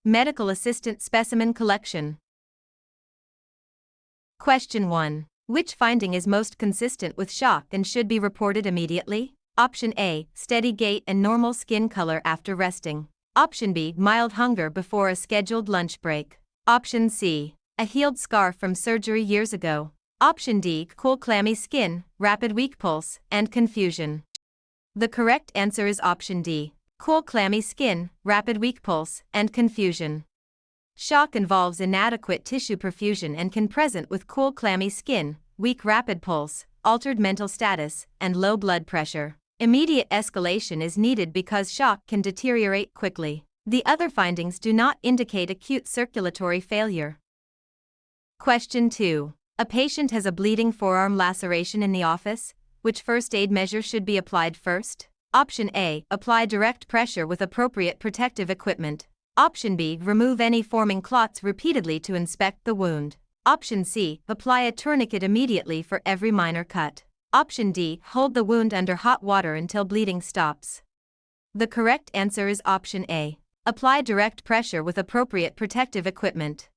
Medical Assistant Specimen Collection. Question 1. Which finding is most consistent with shock and should be reported immediately? Option A. Steady gait and normal skin color after resting. Option B. Mild hunger before a scheduled lunch break. Option C. A healed scar from surgery years ago. Option D. Cool clammy skin, rapid weak pulse, and confusion. The correct answer is option D. Cool clammy skin, rapid weak pulse, and confusion. Shock involves inadequate tissue perfusion and can present with cool clammy skin, weak rapid pulse, altered mental status, and low blood pressure. Immediate escalation is needed because shock can deteriorate quickly. The other findings do not indicate acute circulatory failure. Question 2. A patient has a bleeding forearm laceration in the office. Which first aid measure should be applied first? Option A. Apply direct pressure with appropriate protective equipment. Option B. Remove any forming clots repeatedly to inspect the wound. Option C. Apply a tourniquet immediately for every minor cut. Option D. Hold the wound under hot water until bleeding stops. The correct answer is option A. Apply direct pressure with appropriate protective equipment.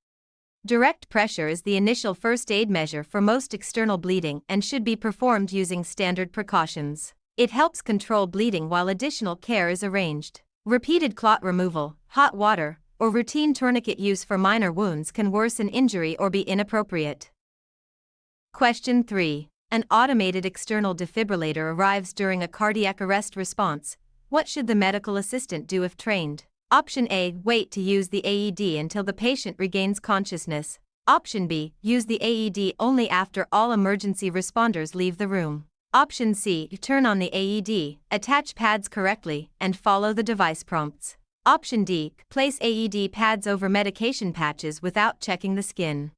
Direct pressure is the initial first aid measure for most external bleeding and should be performed using standard precautions. It helps control bleeding while additional care is arranged. Repeated clot removal, hot water, or routine tourniquet use for minor wounds can worsen injury or be inappropriate. Question 3. An automated external defibrillator arrives during a cardiac arrest response. What should the medical assistant do if trained? Option A. Wait to use the AED until the patient regains consciousness. Option B. Use the AED only after all emergency responders leave the room. Option C. Turn on the AED, attach pads correctly, and follow the device prompts. Option D. Place AED pads over medication patches without checking the skin.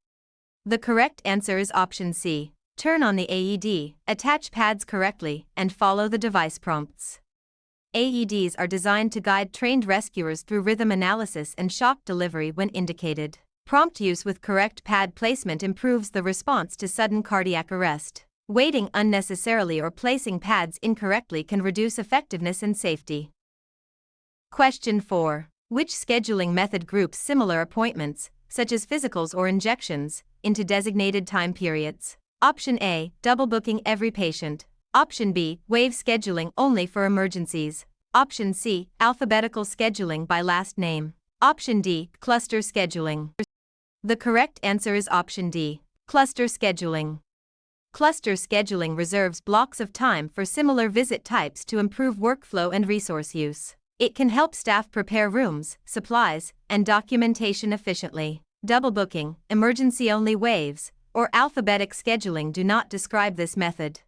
The correct answer is option C. Turn on the AED, attach pads correctly, and follow the device prompts. AEDs are designed to guide trained rescuers through rhythm analysis and shock delivery when indicated. Prompt use with correct pad placement improves the response to sudden cardiac arrest. Waiting unnecessarily or placing pads incorrectly can reduce effectiveness and safety. Question 4. Which scheduling method groups similar appointments, such as physicals or injections, into designated time periods? Option A. Double booking every patient. Option B. Wave scheduling only for emergencies. Option C. Alphabetical scheduling by last name. Option D. Cluster scheduling. The correct answer is option D. Cluster scheduling. Cluster scheduling reserves blocks of time for similar visit types to improve workflow and resource use. It can help staff prepare rooms, supplies, and documentation efficiently. Double booking, emergency-only waves, or alphabetic scheduling do not describe this method.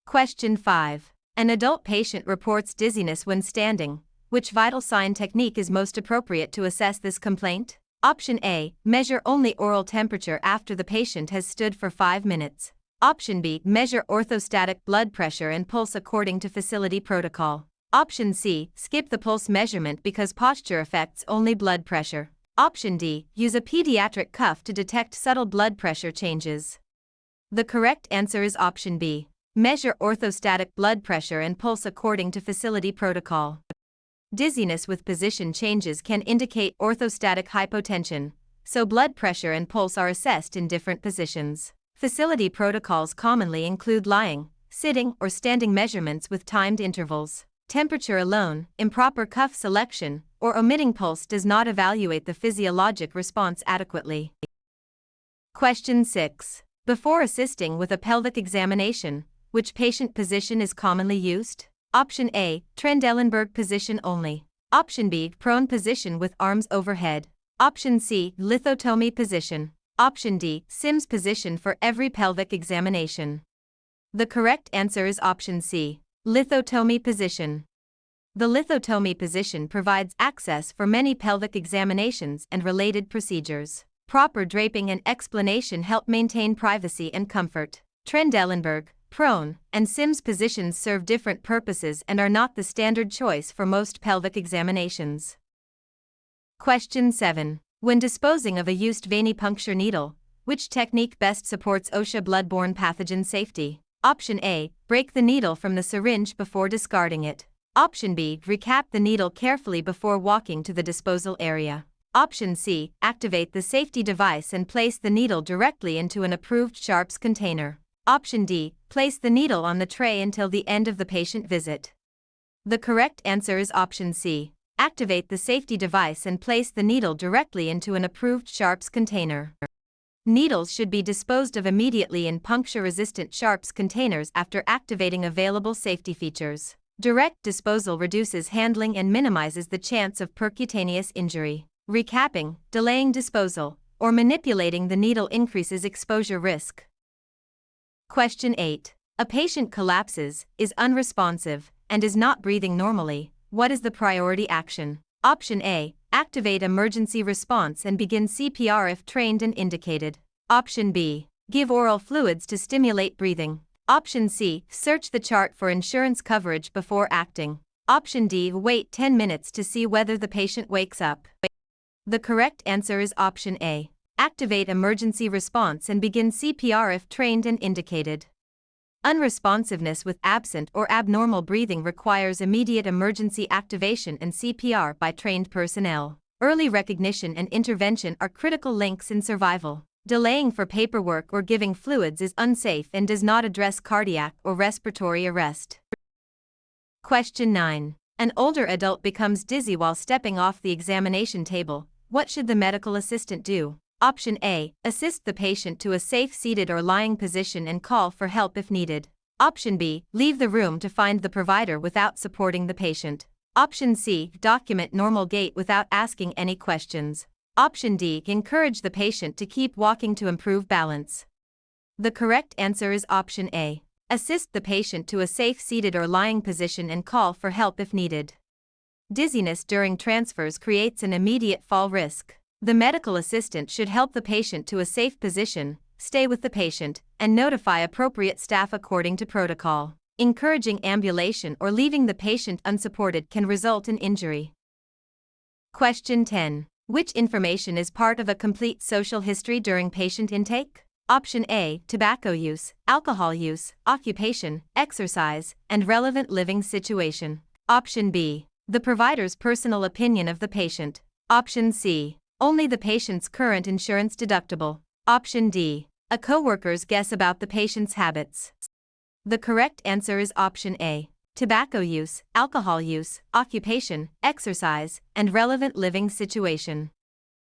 Question 5. An adult patient reports dizziness when standing. Which vital sign technique is most appropriate to assess this complaint? Option A. Measure only oral temperature after the patient has stood for 5 minutes. Option B. Measure orthostatic blood pressure and pulse according to facility protocol. Option C. Skip the pulse measurement because posture affects only blood pressure. Option D. Use a pediatric cuff to detect subtle blood pressure changes. The correct answer is option B. Measure orthostatic blood pressure and pulse according to facility protocol. Dizziness with position changes can indicate orthostatic hypotension, so blood pressure and pulse are assessed in different positions. Facility protocols commonly include lying, sitting, or standing measurements with timed intervals. Temperature alone, improper cuff selection, or omitting pulse does not evaluate the physiologic response adequately. Question 6. Before assisting with a pelvic examination, which patient position is commonly used? Option A. Trendelenburg position only. Option B. Prone position with arms overhead. Option C. Lithotomy position. Option D. Sims position for every pelvic examination. The correct answer is option C. Lithotomy position. The lithotomy position provides access for many pelvic examinations and related procedures. Proper draping and explanation help maintain privacy and comfort. Trendelenburg, prone, and Sims positions serve different purposes and are not the standard choice for most pelvic examinations. Question 7. When disposing of a used venipuncture needle, which technique best supports OSHA bloodborne pathogen safety? Option A. Break the needle from the syringe before discarding it. Option B. Recap the needle carefully before walking to the disposal area. Option C. Activate the safety device and place the needle directly into an approved sharps container. Option D. Place the needle on the tray until the end of the patient visit. The correct answer is option C. Activate the safety device and place the needle directly into an approved sharps container. Needles should be disposed of immediately in puncture-resistant sharps containers after activating available safety features. Direct disposal reduces handling and minimizes the chance of percutaneous injury. Recapping, delaying disposal, or manipulating the needle increases exposure risk. Question 8. A patient collapses, is unresponsive, and is not breathing normally. What is the priority action? Option A. Activate emergency response and begin CPR if trained and indicated. Option B. Give oral fluids to stimulate breathing. Option C. Search the chart for insurance coverage before acting. Option D. Wait 10 minutes to see whether the patient wakes up. The correct answer is option A. Activate emergency response and begin CPR if trained and indicated. Unresponsiveness with absent or abnormal breathing requires immediate emergency activation and CPR by trained personnel. Early recognition and intervention are critical links in survival. Delaying for paperwork or giving fluids is unsafe and does not address cardiac or respiratory arrest. Question 9. An older adult becomes dizzy while stepping off the examination table. What should the medical assistant do? Option A. Assist the patient to a safe seated or lying position and call for help if needed. Option B. Leave the room to find the provider without supporting the patient. Option C. Document normal gait without asking any questions. Option D. Encourage the patient to keep walking to improve balance. The correct answer is option A. Assist the patient to a safe seated or lying position and call for help if needed. Dizziness during transfers creates an immediate fall risk. The medical assistant should help the patient to a safe position, stay with the patient, and notify appropriate staff according to protocol. Encouraging ambulation or leaving the patient unsupported can result in injury. Question 10. Which information is part of a complete social history during patient intake? Option A. Tobacco use, alcohol use, occupation, exercise, and relevant living situation. Option B. The provider's personal opinion of the patient. Option C. Only the patient's current insurance deductible. Option D. A coworker's guess about the patient's habits. The correct answer is option A. Tobacco use, alcohol use, occupation, exercise, and relevant living situation.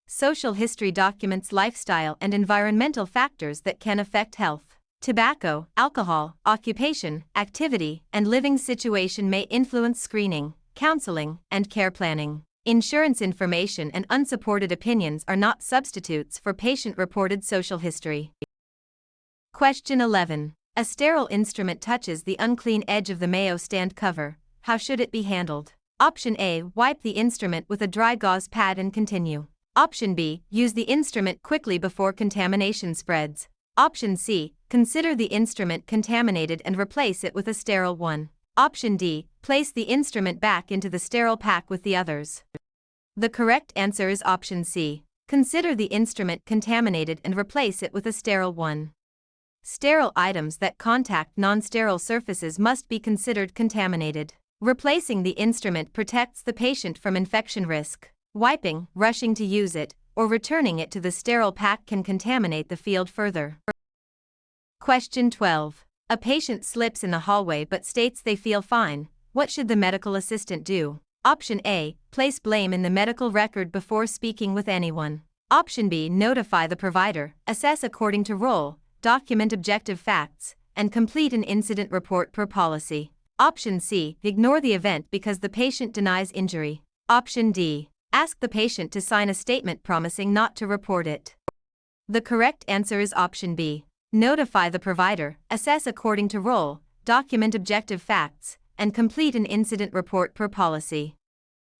Social history documents lifestyle and environmental factors that can affect health. Tobacco, alcohol, occupation, activity, and living situation may influence screening, counseling, and care planning. Insurance information and unsupported opinions are not substitutes for patient-reported social history. Question 11. A sterile instrument touches the unclean edge of the Mayo stand cover. How should it be handled? Option A. Wipe the instrument with a dry gauze pad and continue. Option B. Use the instrument quickly before contamination spreads. Option C. Consider the instrument contaminated and replace it with a sterile one. Option D. Place the instrument back into the sterile pack with the others. The correct answer is option C. Consider the instrument contaminated and replace it with a sterile one. Sterile items that contact non-sterile surfaces must be considered contaminated. Replacing the instrument protects the patient from infection risk. Wiping, rushing to use it, or returning it to the sterile pack can contaminate the field further. Question 12. A patient slips in the hallway but states they feel fine. What should the medical assistant do? Option A. Place blame in the medical record before speaking with anyone. Option B. Notify the provider, assess according to role, document objective facts, and complete an incident report per policy. Option C. Ignore the event because the patient denies injury. Option D. Ask the patient to sign a statement promising not to report it. The correct answer is option B. Notify the provider, assess according to role, document objective facts, and complete an incident report per policy.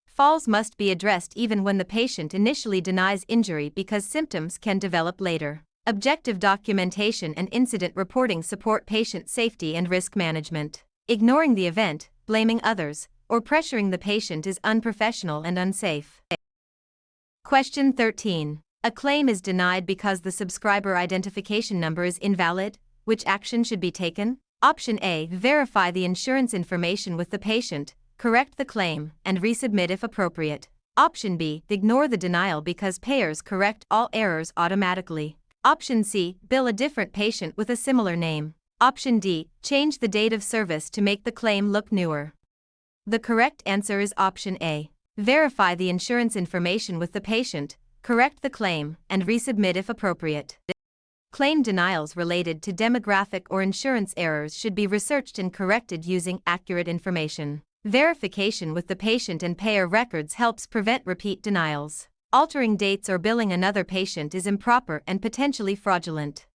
Falls must be addressed even when the patient initially denies injury because symptoms can develop later. Objective documentation and incident reporting support patient safety and risk management. Ignoring the event, blaming others, or pressuring the patient is unprofessional and unsafe. Question 13. A claim is denied because the subscriber identification number is invalid. Which action should be taken? Option A. Verify the insurance information with the patient. correct the claim and resubmit if appropriate. Option B, ignore the denial because payers correct all errors automatically. Option C, bill a different patient with a similar name. Option D, change the date of service to make the claim look newer. The correct answer is option A. Verify the insurance information with the patient, correct the claim, and resubmit if appropriate. Claim denials related to demographic or insurance errors should be researched and corrected using accurate information. Verification with the patient and payer records helps prevent repeat denials. Altering dates or billing another patient is improper and potentially fraudulent.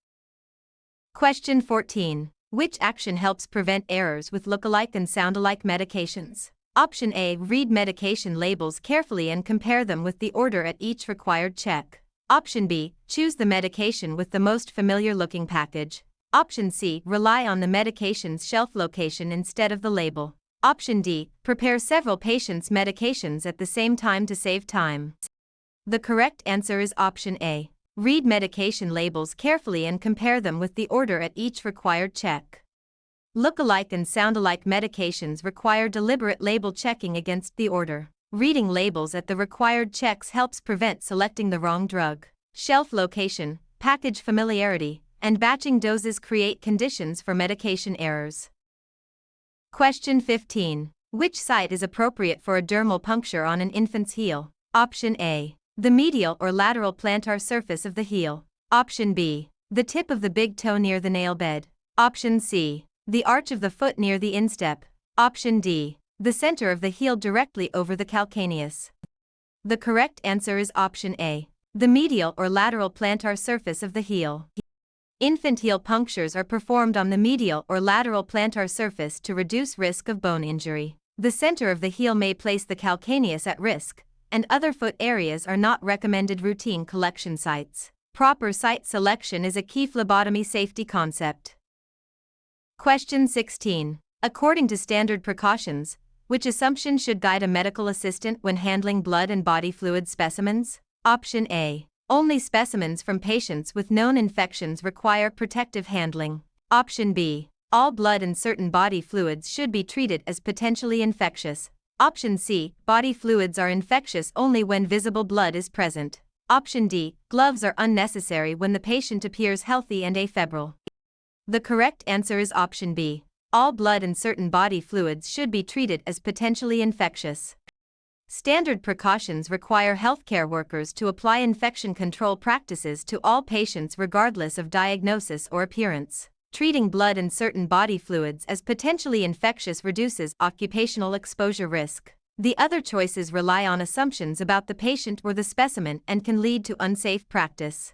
Question 14. Which action helps prevent errors with look-alike and sound-alike medications? Option A, read medication labels carefully and compare them with the order at each required check. Option B, choose the medication with the most familiar-looking package. Option C, rely on the medication's shelf location instead of the label. Option D, prepare several patients' medications at the same time to save time. The correct answer is option A. Read medication labels carefully and compare them with the order at each required check. Look-alike and sound-alike medications require deliberate label checking against the order. Reading labels at the required checks helps prevent selecting the wrong drug. Shelf location, package familiarity, and batching doses create conditions for medication errors. Question 15. Which site is appropriate for a dermal puncture on an infant's heel? Option A, the medial or lateral plantar surface of the heel. Option B, the tip of the big toe near the nail bed. Option C, the arch of the foot near the instep. Option D, the center of the heel directly over the calcaneus. The correct answer is option A, the medial or lateral plantar surface of the heel. Infant heel punctures are performed on the medial or lateral plantar surface to reduce risk of bone injury. The center of the heel may place the calcaneus at risk, and other foot areas are not recommended routine collection sites. Proper site selection is a key phlebotomy safety concept. Question 16. According to standard precautions, which assumption should guide a medical assistant when handling blood and body fluid specimens? Option A, only specimens from patients with known infections require protective handling. Option B, all blood and certain body fluids should be treated as potentially infectious. Option C, body fluids are infectious only when visible blood is present. Option D, gloves are unnecessary when the patient appears healthy and afebrile. The correct answer is option B, all blood and certain body fluids should be treated as potentially infectious. Standard precautions require healthcare workers to apply infection control practices to all patients regardless of diagnosis or appearance. Treating blood and certain body fluids as potentially infectious reduces occupational exposure risk. The other choices rely on assumptions about the patient or the specimen and can lead to unsafe practice.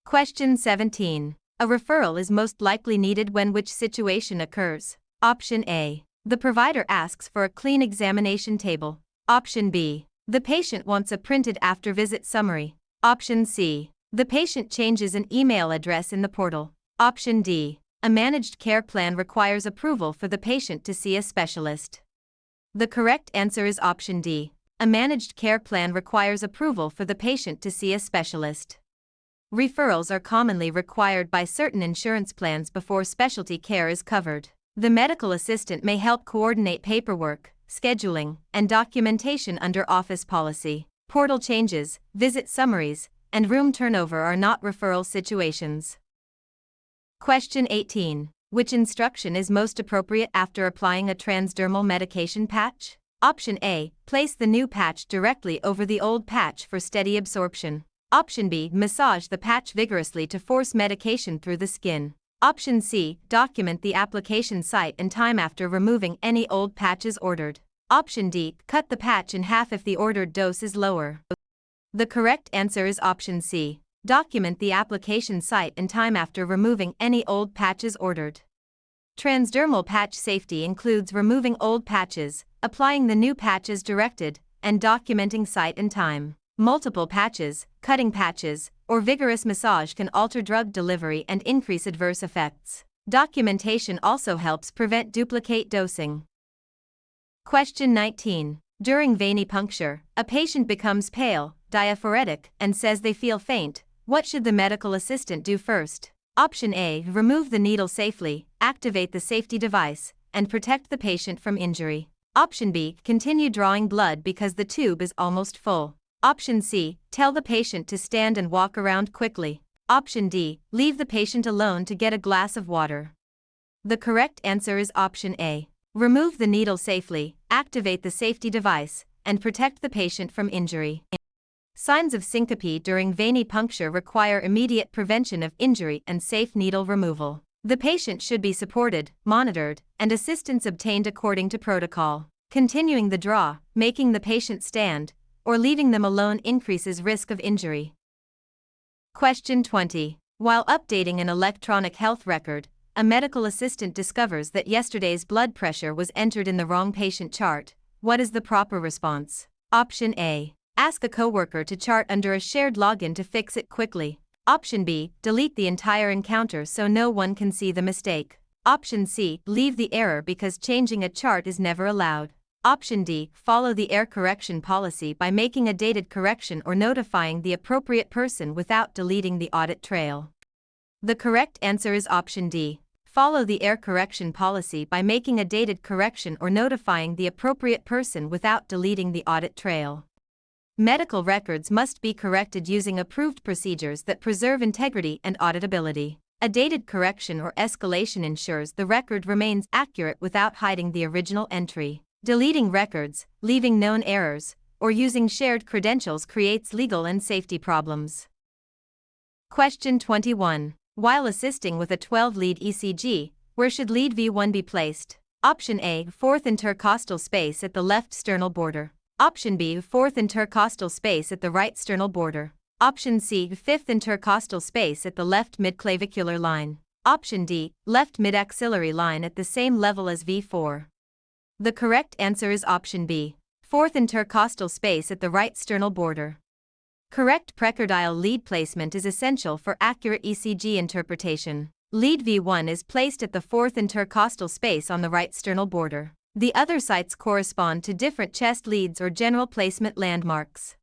Question 17. A referral is most likely needed when which situation occurs? Option A, the provider asks for a clean examination table. Option B, the patient wants a printed after-visit summary. Option C, the patient changes an email address in the portal. Option D, a managed care plan requires approval for the patient to see a specialist. The correct answer is option D, a managed care plan requires approval for the patient to see a specialist. Referrals are commonly required by certain insurance plans before specialty care is covered. The medical assistant may help coordinate paperwork, scheduling, and documentation under office policy. Portal changes, visit summaries, and room turnover are not referral situations. Question 18. Which instruction is most appropriate after applying a transdermal medication patch? Option A, place the new patch directly over the old patch for steady absorption. Option B, massage the patch vigorously to force medication through the skin. Option C, document the application site and time after removing any old patches ordered. Option D, cut the patch in half if the ordered dose is lower. The correct answer is option C, document the application site and time after removing any old patches ordered. Transdermal patch safety includes removing old patches, applying the new patches directed, and documenting site and time. Multiple patches, cutting patches, or vigorous massage can alter drug delivery and increase adverse effects. Documentation also helps prevent duplicate dosing. Question 19. During venipuncture, a patient becomes pale, diaphoretic, and says they feel faint. What should the medical assistant do first? Option A, remove the needle safely, activate the safety device, and protect the patient from injury. Option B, continue drawing blood because the tube is almost full. Option C, tell the patient to stand and walk around quickly. Option D, leave the patient alone to get a glass of water. The correct answer is option A. Remove the needle safely, activate the safety device, and protect the patient from injury. Signs of syncope during venipuncture require immediate prevention of injury and safe needle removal. The patient should be supported, monitored, and assistance obtained according to protocol. Continuing the draw, making the patient stand, or leaving them alone increases risk of injury. Question 20. While updating an electronic health record, a medical assistant discovers that yesterday's blood pressure was entered in the wrong patient chart. What is the proper response? Option A. Ask a coworker to chart under a shared login to fix it quickly. Option B. Delete the entire encounter so no one can see the mistake. Option C. Leave the error because changing a chart is never allowed. Option D. Follow the error correction policy by making a dated correction or notifying the appropriate person without deleting the audit trail. The correct answer is option D. Follow the error correction policy by making a dated correction or notifying the appropriate person without deleting the audit trail. Medical records must be corrected using approved procedures that preserve integrity and auditability. A dated correction or escalation ensures the record remains accurate without hiding the original entry. Deleting records, leaving known errors, or using shared credentials creates legal and safety problems. Question 21. While assisting with a 12-lead ECG, where should lead V1 be placed? Option A. Fourth intercostal space at the left sternal border. Option B. Fourth intercostal space at the right sternal border. Option C. Fifth intercostal space at the left midclavicular line. Option D. Left midaxillary line at the same level as V4. The correct answer is option B. Fourth intercostal space at the right sternal border. Correct precordial lead placement is essential for accurate ECG interpretation. Lead V1 is placed at the fourth intercostal space on the right sternal border. The other sites correspond to different chest leads or general placement landmarks.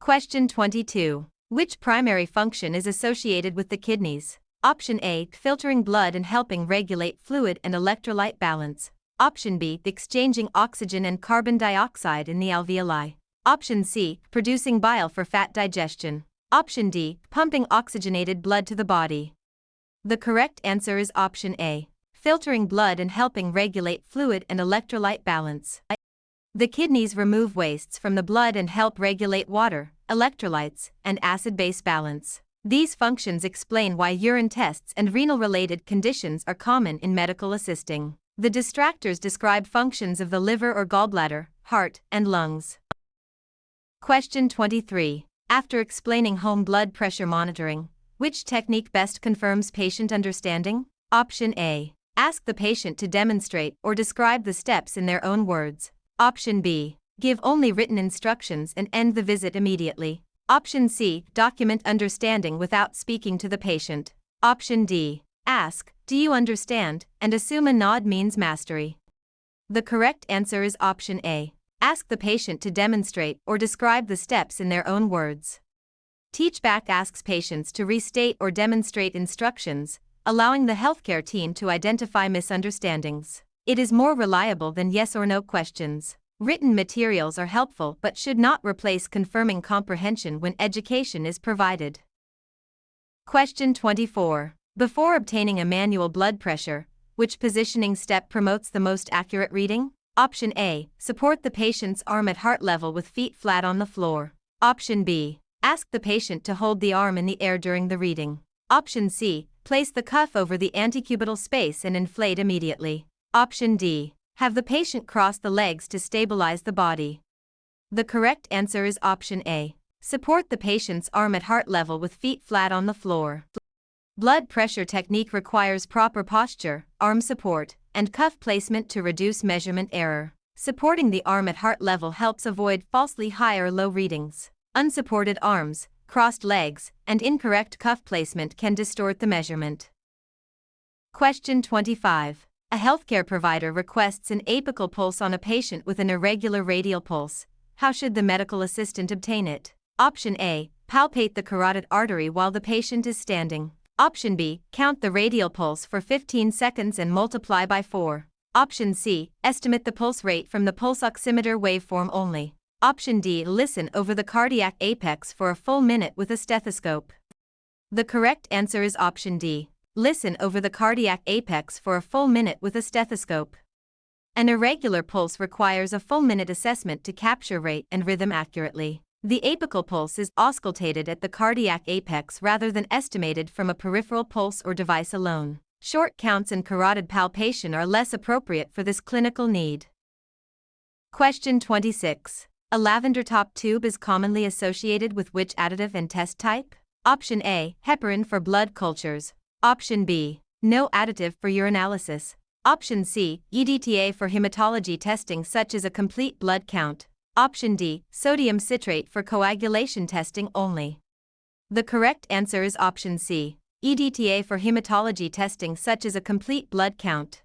Question 22. Which primary function is associated with the kidneys? Option A. Filtering blood and helping regulate fluid and electrolyte balance. Option B. Exchanging oxygen and carbon dioxide in the alveoli. Option C. Producing bile for fat digestion. Option D. Pumping oxygenated blood to the body. The correct answer is option A. Filtering blood and helping regulate fluid and electrolyte balance. The kidneys remove wastes from the blood and help regulate water, electrolytes, and acid-base balance. These functions explain why urine tests and renal-related conditions are common in medical assisting. The distractors describe functions of the liver or gallbladder, heart, and lungs. Question 23. After explaining home blood pressure monitoring, which technique best confirms patient understanding? Option A. Ask the patient to demonstrate or describe the steps in their own words. Option B. Give only written instructions and end the visit immediately. Option C. Document understanding without speaking to the patient. Option D. Ask, "Do you understand?" and assume a nod means mastery. The correct answer is option A. Ask the patient to demonstrate or describe the steps in their own words. Teachback asks patients to restate or demonstrate instructions, allowing the healthcare team to identify misunderstandings. It is more reliable than yes or no questions. Written materials are helpful but should not replace confirming comprehension when education is provided. Question 24. Before obtaining a manual blood pressure, which positioning step promotes the most accurate reading? Option A. Support the patient's arm at heart level with feet flat on the floor. Option B. Ask the patient to hold the arm in the air during the reading. Option C. Place the cuff over the antecubital space and inflate immediately. Option D. Have the patient cross the legs to stabilize the body. The correct answer is option A. Support the patient's arm at heart level with feet flat on the floor. Blood pressure technique requires proper posture, arm support, and cuff placement to reduce measurement error. Supporting the arm at heart level helps avoid falsely high or low readings. Unsupported arms, crossed legs, and incorrect cuff placement can distort the measurement. Question 25. A healthcare provider requests an apical pulse on a patient with an irregular radial pulse. How should the medical assistant obtain it? Option A. Palpate the carotid artery while the patient is standing. Option B. Count the radial pulse for 15 seconds and multiply by 4. Option C, estimate the pulse rate from the pulse oximeter waveform only. Option D, listen over the cardiac apex for a full minute with a stethoscope. The correct answer is option D, listen over the cardiac apex for a full minute with a stethoscope. An irregular pulse requires a full minute assessment to capture rate and rhythm accurately. The apical pulse is auscultated at the cardiac apex rather than estimated from a peripheral pulse or device alone. Short counts and carotid palpation are less appropriate for this clinical need. Question 26. A lavender top tube is commonly associated with which additive and test type? Option A, heparin for blood cultures. Option B, no additive for urinalysis. Option C, EDTA for hematology testing such as a complete blood count. Option D, sodium citrate for coagulation testing only. The correct answer is option C, EDTA for hematology testing such as a complete blood count.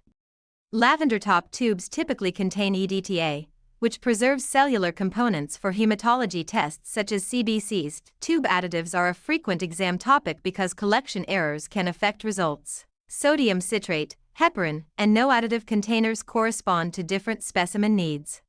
Lavender top tubes typically contain EDTA, which preserves cellular components for hematology tests such as CBCs. Tube additives are a frequent exam topic because collection errors can affect results. Sodium citrate, heparin, and no additive containers correspond to different specimen needs.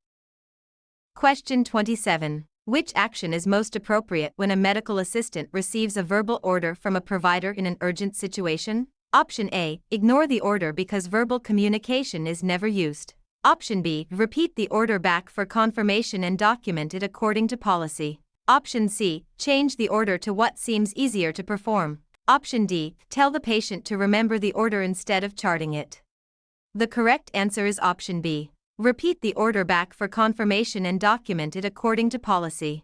Question 27. Which action is most appropriate when a medical assistant receives a verbal order from a provider in an urgent situation? Option A, ignore the order because verbal communication is never used. Option B, repeat the order back for confirmation and document it according to policy. Option C, change the order to what seems easier to perform. Option D, tell the patient to remember the order instead of charting it. The correct answer is option B. Repeat the order back for confirmation and document it according to policy.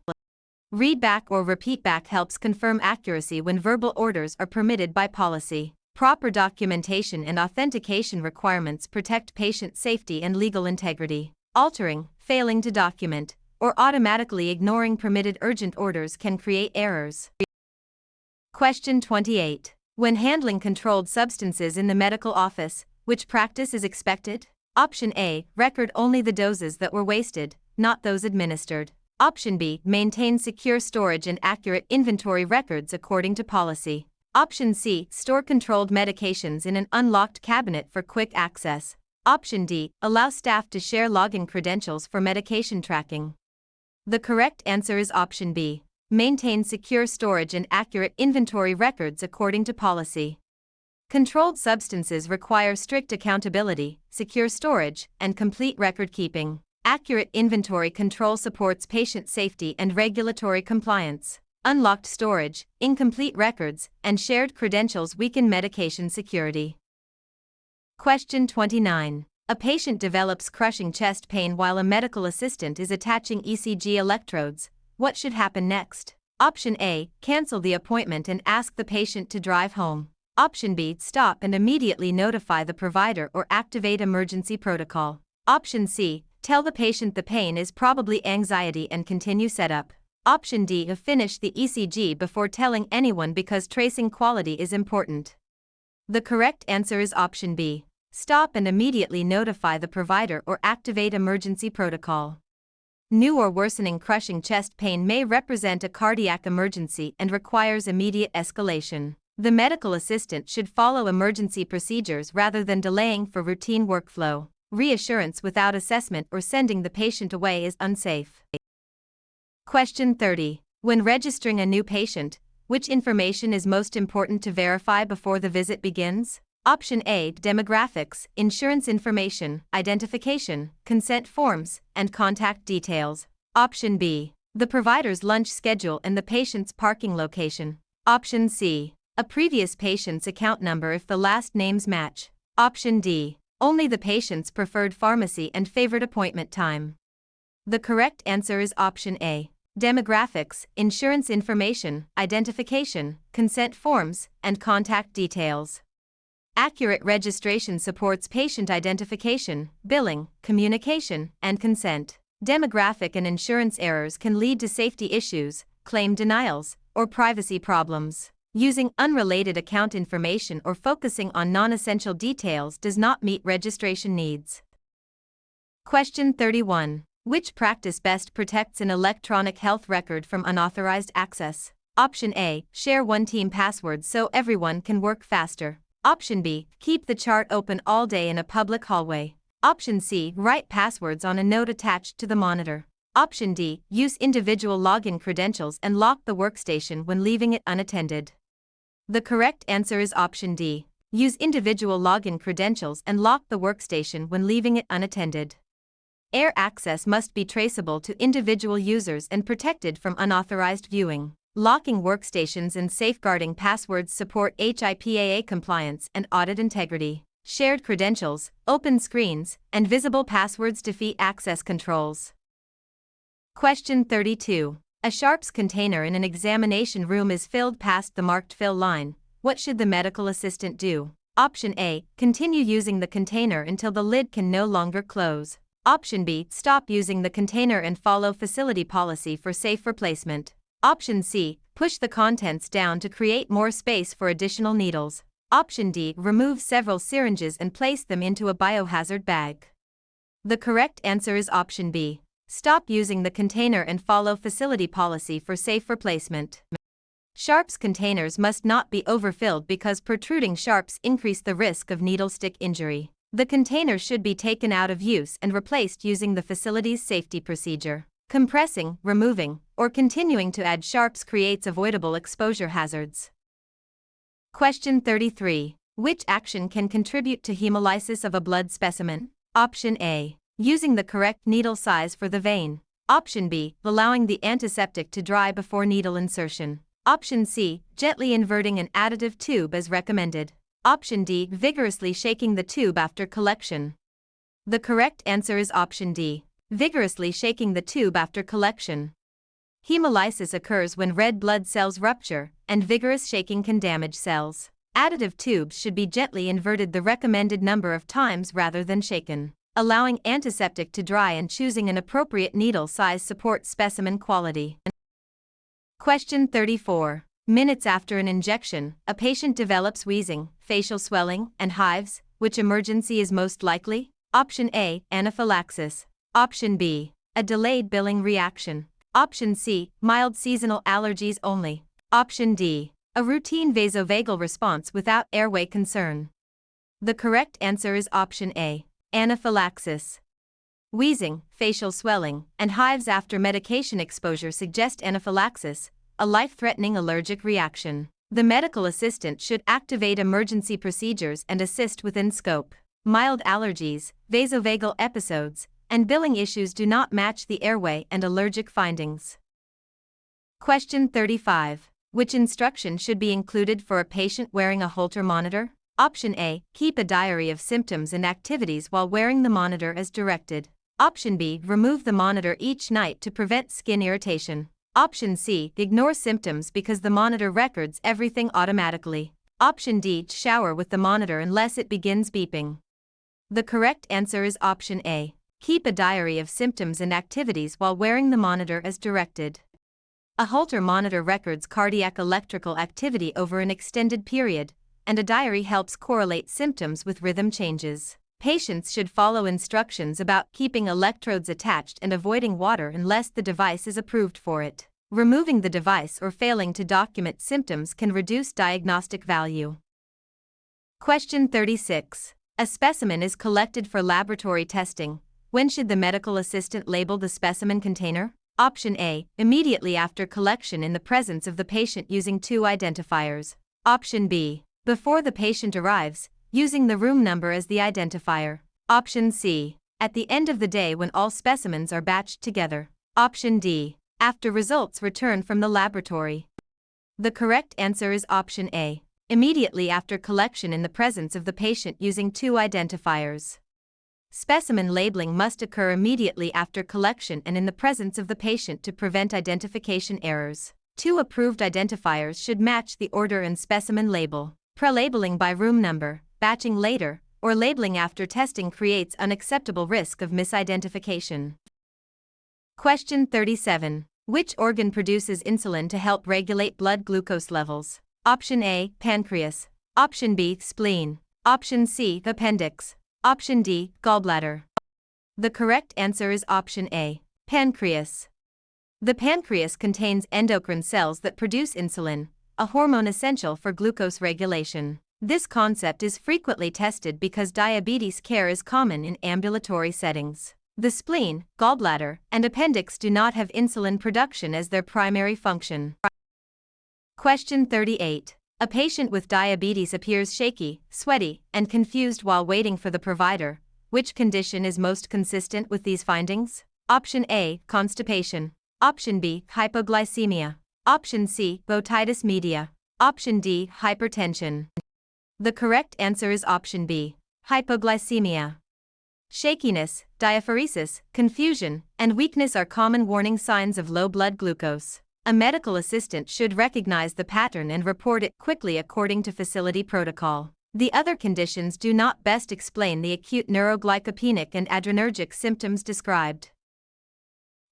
Read back or repeat back helps confirm accuracy when verbal orders are permitted by policy. Proper documentation and authentication requirements protect patient safety and legal integrity. Altering, failing to document, or automatically ignoring permitted urgent orders can create errors. Question 28. When handling controlled substances in the medical office, which practice is expected? Option A, record only the doses that were wasted, not those administered. Option B, maintain secure storage and accurate inventory records according to policy. Option C, store controlled medications in an unlocked cabinet for quick access. Option D, allow staff to share login credentials for medication tracking. The correct answer is option B, maintain secure storage and accurate inventory records according to policy. Controlled substances require strict accountability, secure storage, and complete record keeping. Accurate inventory control supports patient safety and regulatory compliance. Unlocked storage, incomplete records, and shared credentials weaken medication security. Question 29. A patient develops crushing chest pain while a medical assistant is attaching ECG electrodes. What should happen next? Option A, cancel the appointment and ask the patient to drive home. Option B, stop and immediately notify the provider or activate emergency protocol. Option C, tell the patient the pain is probably anxiety and continue setup. Option D, finish the ECG before telling anyone because tracing quality is important. The correct answer is option B, stop and immediately notify the provider or activate emergency protocol. New or worsening crushing chest pain may represent a cardiac emergency and requires immediate escalation. The medical assistant should follow emergency procedures rather than delaying for routine workflow. Reassurance without assessment or sending the patient away is unsafe. Question 30. When registering a new patient, which information is most important to verify before the visit begins? Option A, demographics, insurance information, identification, consent forms, and contact details. Option B, the provider's lunch schedule and the patient's parking location. Option C, a previous patient's account number if the last names match. Option D, only the patient's preferred pharmacy and favorite appointment time. The correct answer is option A, demographics, insurance information, identification, consent forms, and contact details. Accurate registration supports patient identification, billing, communication, and consent. Demographic and insurance errors can lead to safety issues, claim denials, or privacy problems. Using unrelated account information or focusing on non-essential details does not meet registration needs. Question 31. Which practice best protects an electronic health record from unauthorized access? Option A, share one team password so everyone can work faster. Option B, keep the chart open all day in a public hallway. Option C. Write passwords on a note attached to the monitor. Option D. Use individual login credentials and lock the workstation when leaving it unattended. The correct answer is option D. Use individual login credentials and lock the workstation when leaving it unattended. Air access must be traceable to individual users and protected from unauthorized viewing. Locking workstations and safeguarding passwords support HIPAA compliance and audit integrity. Shared credentials, open screens, and visible passwords defeat access controls. Question 32. A sharps container in an examination room is filled past the marked fill line. What should the medical assistant do? Option A. Continue using the container until the lid can no longer close. Option B. Stop using the container and follow facility policy for safe replacement. Option C. Push the contents down to create more space for additional needles. Option D. Remove several syringes and place them into a biohazard bag. The correct answer is option B. Stop using the container and follow facility policy for safe replacement. Sharps containers must not be overfilled because protruding sharps increase the risk of needle stick injury. The container should be taken out of use and replaced using the facility's safety procedure. Compressing, removing, or continuing to add sharps creates avoidable exposure hazards. Question 33. Which action can contribute to hemolysis of a blood specimen? Option A. Using the correct needle size for the vein. Option B. Allowing the antiseptic to dry before needle insertion. Option C. Gently inverting an additive tube as recommended. Option D. Vigorously shaking the tube after collection. The correct answer is option D. Vigorously shaking the tube after collection. Hemolysis occurs when red blood cells rupture, and vigorous shaking can damage cells. Additive tubes should be gently inverted the recommended number of times rather than shaken. Allowing antiseptic to dry and choosing an appropriate needle size supports specimen quality. Question 34. Minutes after an injection, a patient develops wheezing, facial swelling, and hives. Which emergency is most likely? Option A. Anaphylaxis. Option B. A delayed billing reaction. Option C. Mild seasonal allergies only. Option D. A routine vasovagal response without airway concern. The correct answer is option A. Anaphylaxis. Wheezing, facial swelling, and hives after medication exposure suggest anaphylaxis, a life-threatening allergic reaction. The medical assistant should activate emergency procedures and assist within scope. Mild allergies, vasovagal episodes, and billing issues do not match the airway and allergic findings. Question 35. Which instruction should be included for a patient wearing a Holter monitor? Option A. Keep a diary of symptoms and activities while wearing the monitor as directed. Option B. Remove the monitor each night to prevent skin irritation. Option C. Ignore symptoms because the monitor records everything automatically. Option D. Shower with the monitor unless it begins beeping. The correct answer is option A. Keep a diary of symptoms and activities while wearing the monitor as directed. A Holter monitor records cardiac electrical activity over an extended period, and a diary helps correlate symptoms with rhythm changes. Patients should follow instructions about keeping electrodes attached and avoiding water unless the device is approved for it. Removing the device or failing to document symptoms can reduce diagnostic value. Question 36. A specimen is collected for laboratory testing. When should the medical assistant label the specimen container? Option A. Immediately after collection in the presence of the patient using two identifiers. Option B. Before the patient arrives, using the room number as the identifier. Option C. At the end of the day when all specimens are batched together. Option D. After results return from the laboratory. The correct answer is option A. Immediately after collection in the presence of the patient using two identifiers. Specimen labeling must occur immediately after collection and in the presence of the patient to prevent identification errors. Two approved identifiers should match the order and specimen label. Prelabeling by room number, batching later, or labeling after testing creates unacceptable risk of misidentification. Question 37. Which organ produces insulin to help regulate blood glucose levels? Option A. Pancreas. Option B. Spleen. Option C. Appendix. Option D. Gallbladder. The correct answer is option A. Pancreas. The pancreas contains endocrine cells that produce insulin, a hormone essential for glucose regulation. This concept is frequently tested because diabetes care is common in ambulatory settings. The spleen, gallbladder, and appendix do not have insulin production as their primary function. Question 38. A patient with diabetes appears shaky, sweaty, and confused while waiting for the provider. Which condition is most consistent with these findings? Option A, constipation. Option B, hypoglycemia. Option C, otitis media. Option D, hypertension. The correct answer is option B, hypoglycemia. Shakiness, diaphoresis, confusion, and weakness are common warning signs of low blood glucose. A medical assistant should recognize the pattern and report it quickly according to facility protocol. The other conditions do not best explain the acute neuroglycopenic and adrenergic symptoms described.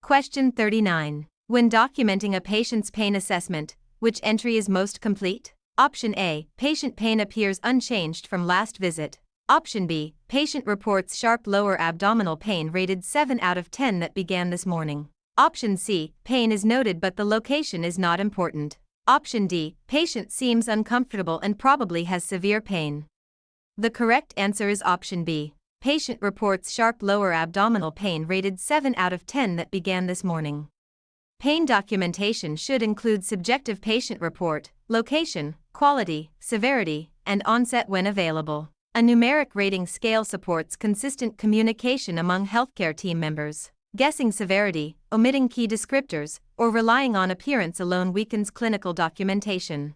Question 39. When documenting a patient's pain assessment, which entry is most complete? Option A, patient pain appears unchanged from last visit. Option B, patient reports sharp lower abdominal pain rated 7 out of 10 that began this morning. Option C, pain is noted but the location is not important. Option D, patient seems uncomfortable and probably has severe pain. The correct answer is option B, patient reports sharp lower abdominal pain rated 7 out of 10 that began this morning. Pain documentation should include subjective patient report, location, quality, severity, and onset when available. A numeric rating scale supports consistent communication among healthcare team members. Guessing severity, omitting key descriptors, or relying on appearance alone weakens clinical documentation.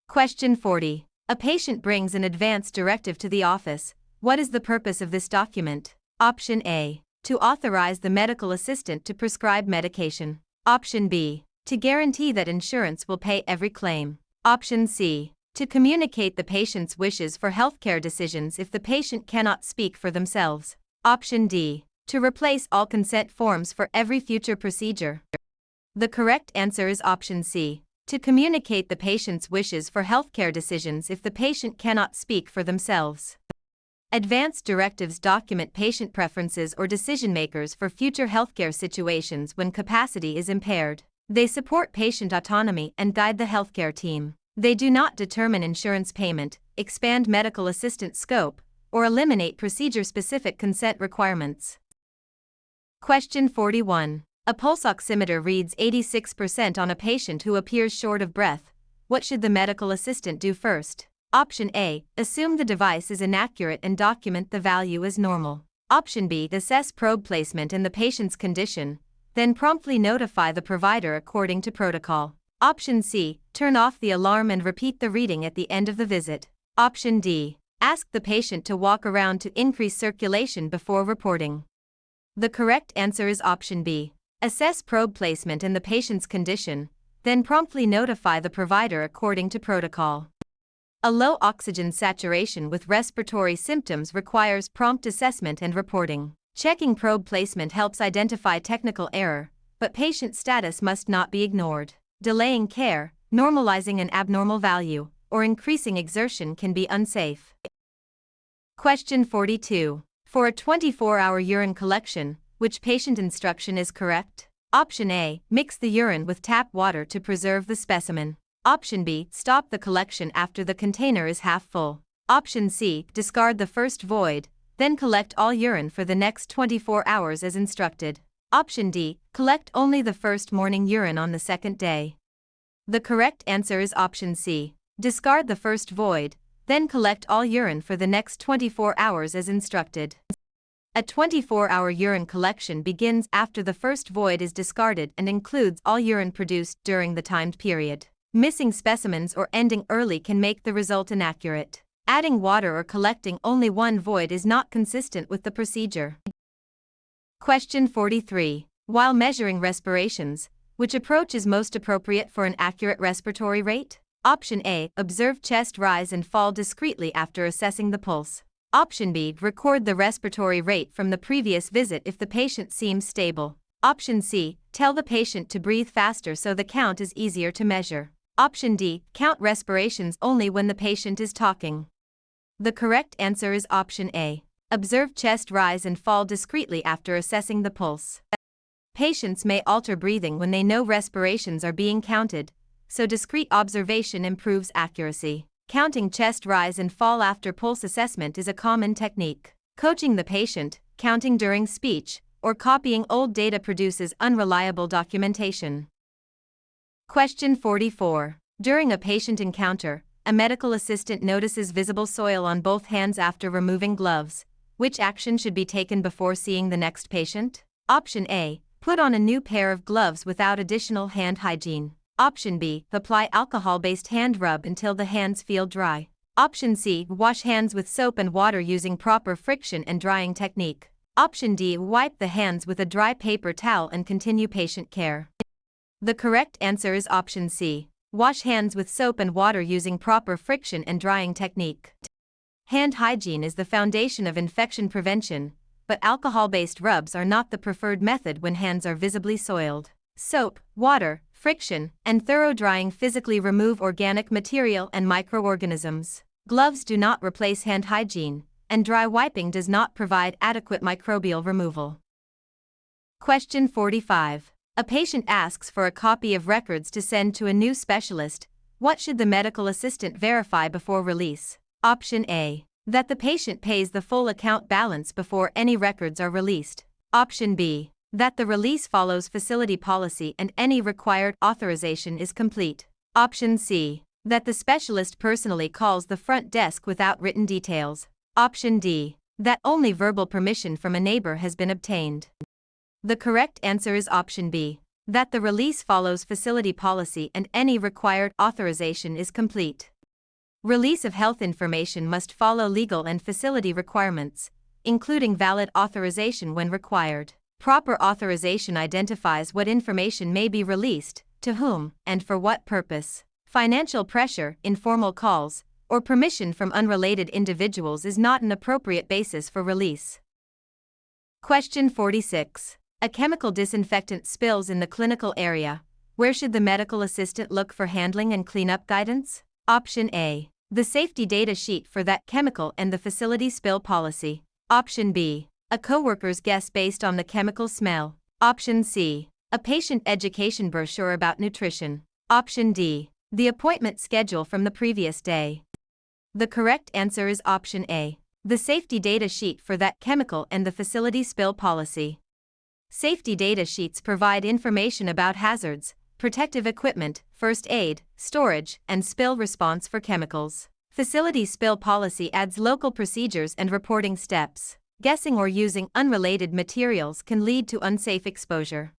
Question 40. A patient brings an advance directive to the office. What is the purpose of this document? Option A, to authorize the medical assistant to prescribe medication. Option B, to guarantee that insurance will pay every claim. Option C, to communicate the patient's wishes for healthcare decisions if the patient cannot speak for themselves. Option D, to replace all consent forms for every future procedure. The correct answer is option C, to communicate the patient's wishes for healthcare decisions if the patient cannot speak for themselves. Advance directives document patient preferences or decision makers for future healthcare situations when capacity is impaired. They support patient autonomy and guide the healthcare team. They do not determine insurance payment, expand medical assistant scope, or eliminate procedure-specific consent requirements. Question 41. A pulse oximeter reads 86% on a patient who appears short of breath. What should the medical assistant do first? Option A, assume the device is inaccurate and document the value as normal. Option B, assess probe placement and the patient's condition, then promptly notify the provider according to protocol. Option C, turn off the alarm and repeat the reading at the end of the visit. Option D, ask the patient to walk around to increase circulation before reporting. The correct answer is option B, assess probe placement and the patient's condition, then promptly notify the provider according to protocol. A low oxygen saturation with respiratory symptoms requires prompt assessment and reporting. Checking probe placement helps identify technical error, but patient status must not be ignored. Delaying care, normalizing an abnormal value, or increasing exertion can be unsafe. Question 42. For a 24-hour urine collection, which patient instruction is correct? Option A, mix the urine with tap water to preserve the specimen. Option B, stop the collection after the container is half full. Option C, discard the first void, then collect all urine for the next 24 hours as instructed. Option D, collect only the first morning urine on the second day. The correct answer is option C, discard the first void, then collect all urine for the next 24 hours as instructed. A 24-hour urine collection begins after the first void is discarded and includes all urine produced during the timed period. Missing specimens or ending early can make the result inaccurate. Adding water or collecting only one void is not consistent with the procedure. Question 43. While measuring respirations, which approach is most appropriate for an accurate respiratory rate? Option A, observe chest rise and fall discreetly after assessing the pulse. Option B, record the respiratory rate from the previous visit if the patient seems stable. Option C, tell the patient to breathe faster so the count is easier to measure. Option D, count respirations only when the patient is talking. The correct answer is option A, observe chest rise and fall discreetly after assessing the pulse. Patients may alter breathing when they know respirations are being counted, so discrete observation improves accuracy. Counting chest rise and fall after pulse assessment is a common technique. Coaching the patient, counting during speech, or copying old data produces unreliable documentation. Question 44. During a patient encounter, a medical assistant notices visible soil on both hands after removing gloves. Which action should be taken before seeing the next patient? Option A. Put on a new pair of gloves without additional hand hygiene. Option B. Apply alcohol-based hand rub until the hands feel dry. Option C. Wash hands with soap and water using proper friction and drying technique. Option D. Wipe the hands with a dry paper towel and continue patient care. The correct answer is option C. Wash hands with soap and water using proper friction and drying technique. Hand hygiene is the foundation of infection prevention, but alcohol-based rubs are not the preferred method when hands are visibly soiled. Soap, water, friction, and thorough drying physically remove organic material and microorganisms. Gloves do not replace hand hygiene, and dry wiping does not provide adequate microbial removal. Question 45. A patient asks for a copy of records to send to a new specialist. What should the medical assistant verify before release? Option A. That the patient pays the full account balance before any records are released. Option B. That the release follows facility policy and any required authorization is complete. Option C. That the specialist personally calls the front desk without written details. Option D. That only verbal permission from a neighbor has been obtained. The correct answer is option B. That the release follows facility policy and any required authorization is complete. Release of health information must follow legal and facility requirements, including valid authorization when required. Proper authorization identifies what information may be released, to whom, and for what purpose. Financial pressure, informal calls, or permission from unrelated individuals is not an appropriate basis for release. Question 46. A chemical disinfectant spills in the clinical area. Where should the medical assistant look for handling and cleanup guidance? Option A. The safety data sheet for that chemical and the facility spill policy. Option B. A coworker's guess based on the chemical smell. Option C. A patient education brochure about nutrition. Option D. The appointment schedule from the previous day. The correct answer is option A. The safety data sheet for that chemical and the facility spill policy. Safety data sheets provide information about hazards, protective equipment, first aid, storage, and spill response for chemicals. Facility spill policy adds local procedures and reporting steps. Guessing or using unrelated materials can lead to unsafe exposure.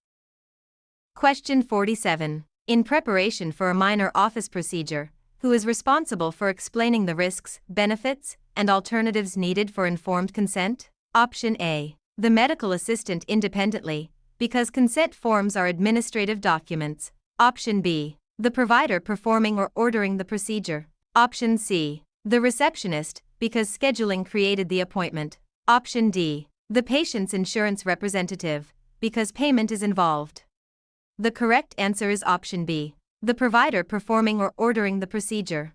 Question 47. In preparation for a minor office procedure, who is responsible for explaining the risks, benefits, and alternatives needed for informed consent? Option A. The medical assistant independently, because consent forms are administrative documents. Option B. The provider performing or ordering the procedure. Option C. The receptionist, because scheduling created the appointment. Option D. The patient's insurance representative, because payment is involved. The correct answer is option B. The provider performing or ordering the procedure.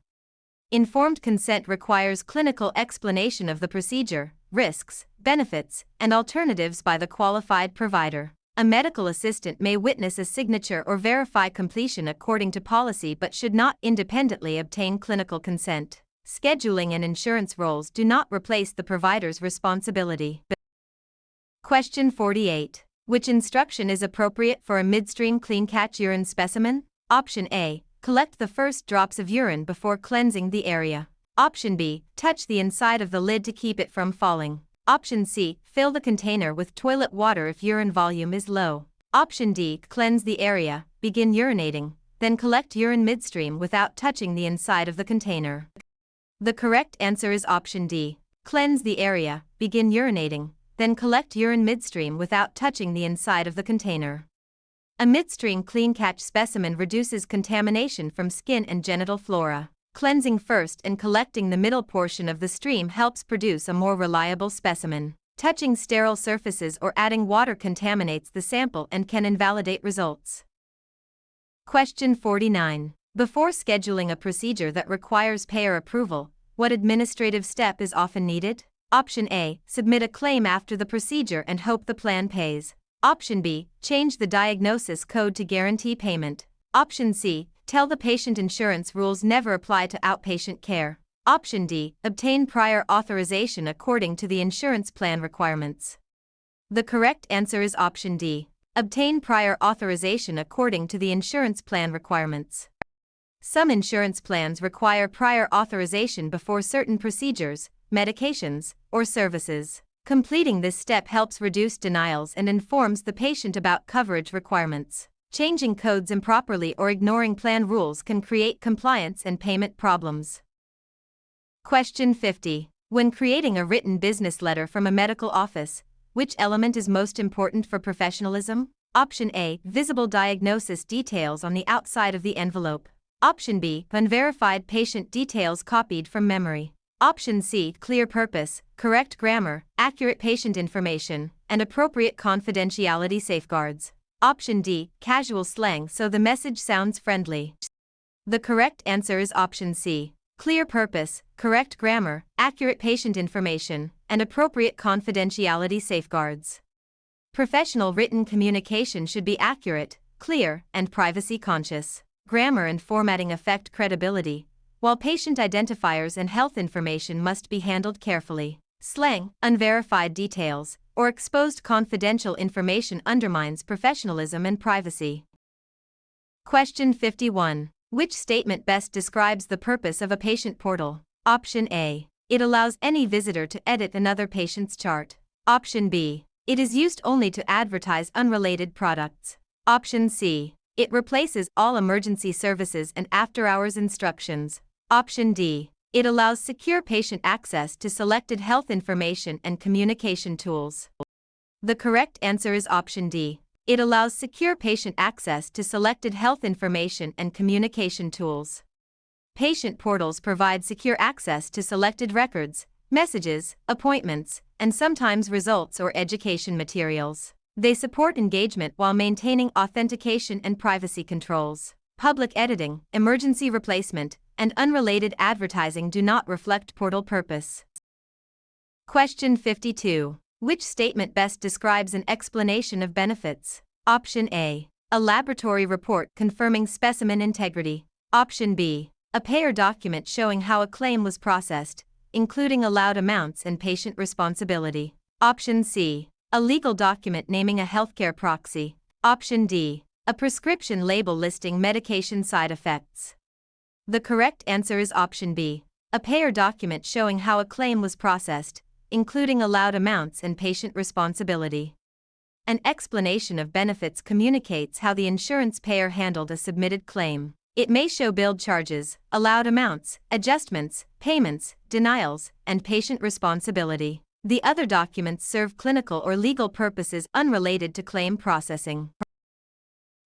Informed consent requires clinical explanation of the procedure, risks, benefits, and alternatives by the qualified provider. A medical assistant may witness a signature or verify completion according to policy but should not independently obtain clinical consent. Scheduling and insurance roles do not replace the provider's responsibility. Question 48. Which instruction is appropriate for a midstream clean catch urine specimen? Option A. Collect the first drops of urine before cleansing the area. Option B. Touch the inside of the lid to keep it from falling. Option C. Fill the container with toilet water if urine volume is low. Option D. Cleanse the area, begin urinating, then collect urine midstream without touching the inside of the container. The correct answer is option D. Cleanse the area, begin urinating, then collect urine midstream without touching the inside of the container. A midstream clean catch specimen reduces contamination from skin and genital flora. Cleansing first and collecting the middle portion of the stream helps produce a more reliable specimen. Touching sterile surfaces or adding water contaminates the sample and can invalidate results. Question 49. Before scheduling a procedure that requires payer approval, what administrative step is often needed? Option A. Submit a claim after the procedure and hope the plan pays. Option B. Change the diagnosis code to guarantee payment. Option C. Tell the patient insurance rules never apply to outpatient care. Option D. Obtain prior authorization according to the insurance plan requirements. The correct answer is option D. Obtain prior authorization according to the insurance plan requirements. Some insurance plans require prior authorization before certain procedures, medications, or services. Completing this step helps reduce denials and informs the patient about coverage requirements. Changing codes improperly or ignoring plan rules can create compliance and payment problems. Question 50. When creating a written business letter from a medical office, which element is most important for professionalism? Option A. Visible diagnosis details on the outside of the envelope. Option B. Unverified patient details copied from memory. Option C. Clear purpose, correct grammar, accurate patient information, and appropriate confidentiality safeguards. Option D. Casual slang so the message sounds friendly. The correct answer is option C. Clear purpose, correct grammar, accurate patient information, and appropriate confidentiality safeguards. Professional written communication should be accurate, clear, and privacy conscious. Grammar and formatting affect credibility, while patient identifiers and health information must be handled carefully. Slang, unverified details, or exposed confidential information undermines professionalism and privacy. Question 51. Which statement best describes the purpose of a patient portal? Option A. It allows any visitor to edit another patient's chart. Option B. It is used only to advertise unrelated products. Option C. It replaces all emergency services and after-hours instructions. Option D. It allows secure patient access to selected health information and communication tools. The correct answer is option D. It allows secure patient access to selected health information and communication tools. Patient portals provide secure access to selected records, messages, appointments, and sometimes results or education materials. They support engagement while maintaining authentication and privacy controls. Public editing, emergency replacement, and unrelated advertising do not reflect portal purpose. Question 52. Which statement best describes an explanation of benefits? Option A. A laboratory report confirming specimen integrity. Option B. A payer document showing how a claim was processed, including allowed amounts and patient responsibility. Option C. A legal document naming a healthcare proxy. Option D. A prescription label listing medication side effects. The correct answer is option B. A payer document showing how a claim was processed, including allowed amounts and patient responsibility. An explanation of benefits communicates how the insurance payer handled a submitted claim. It may show billed charges, allowed amounts, adjustments, payments, denials, and patient responsibility. The other documents serve clinical or legal purposes unrelated to claim processing.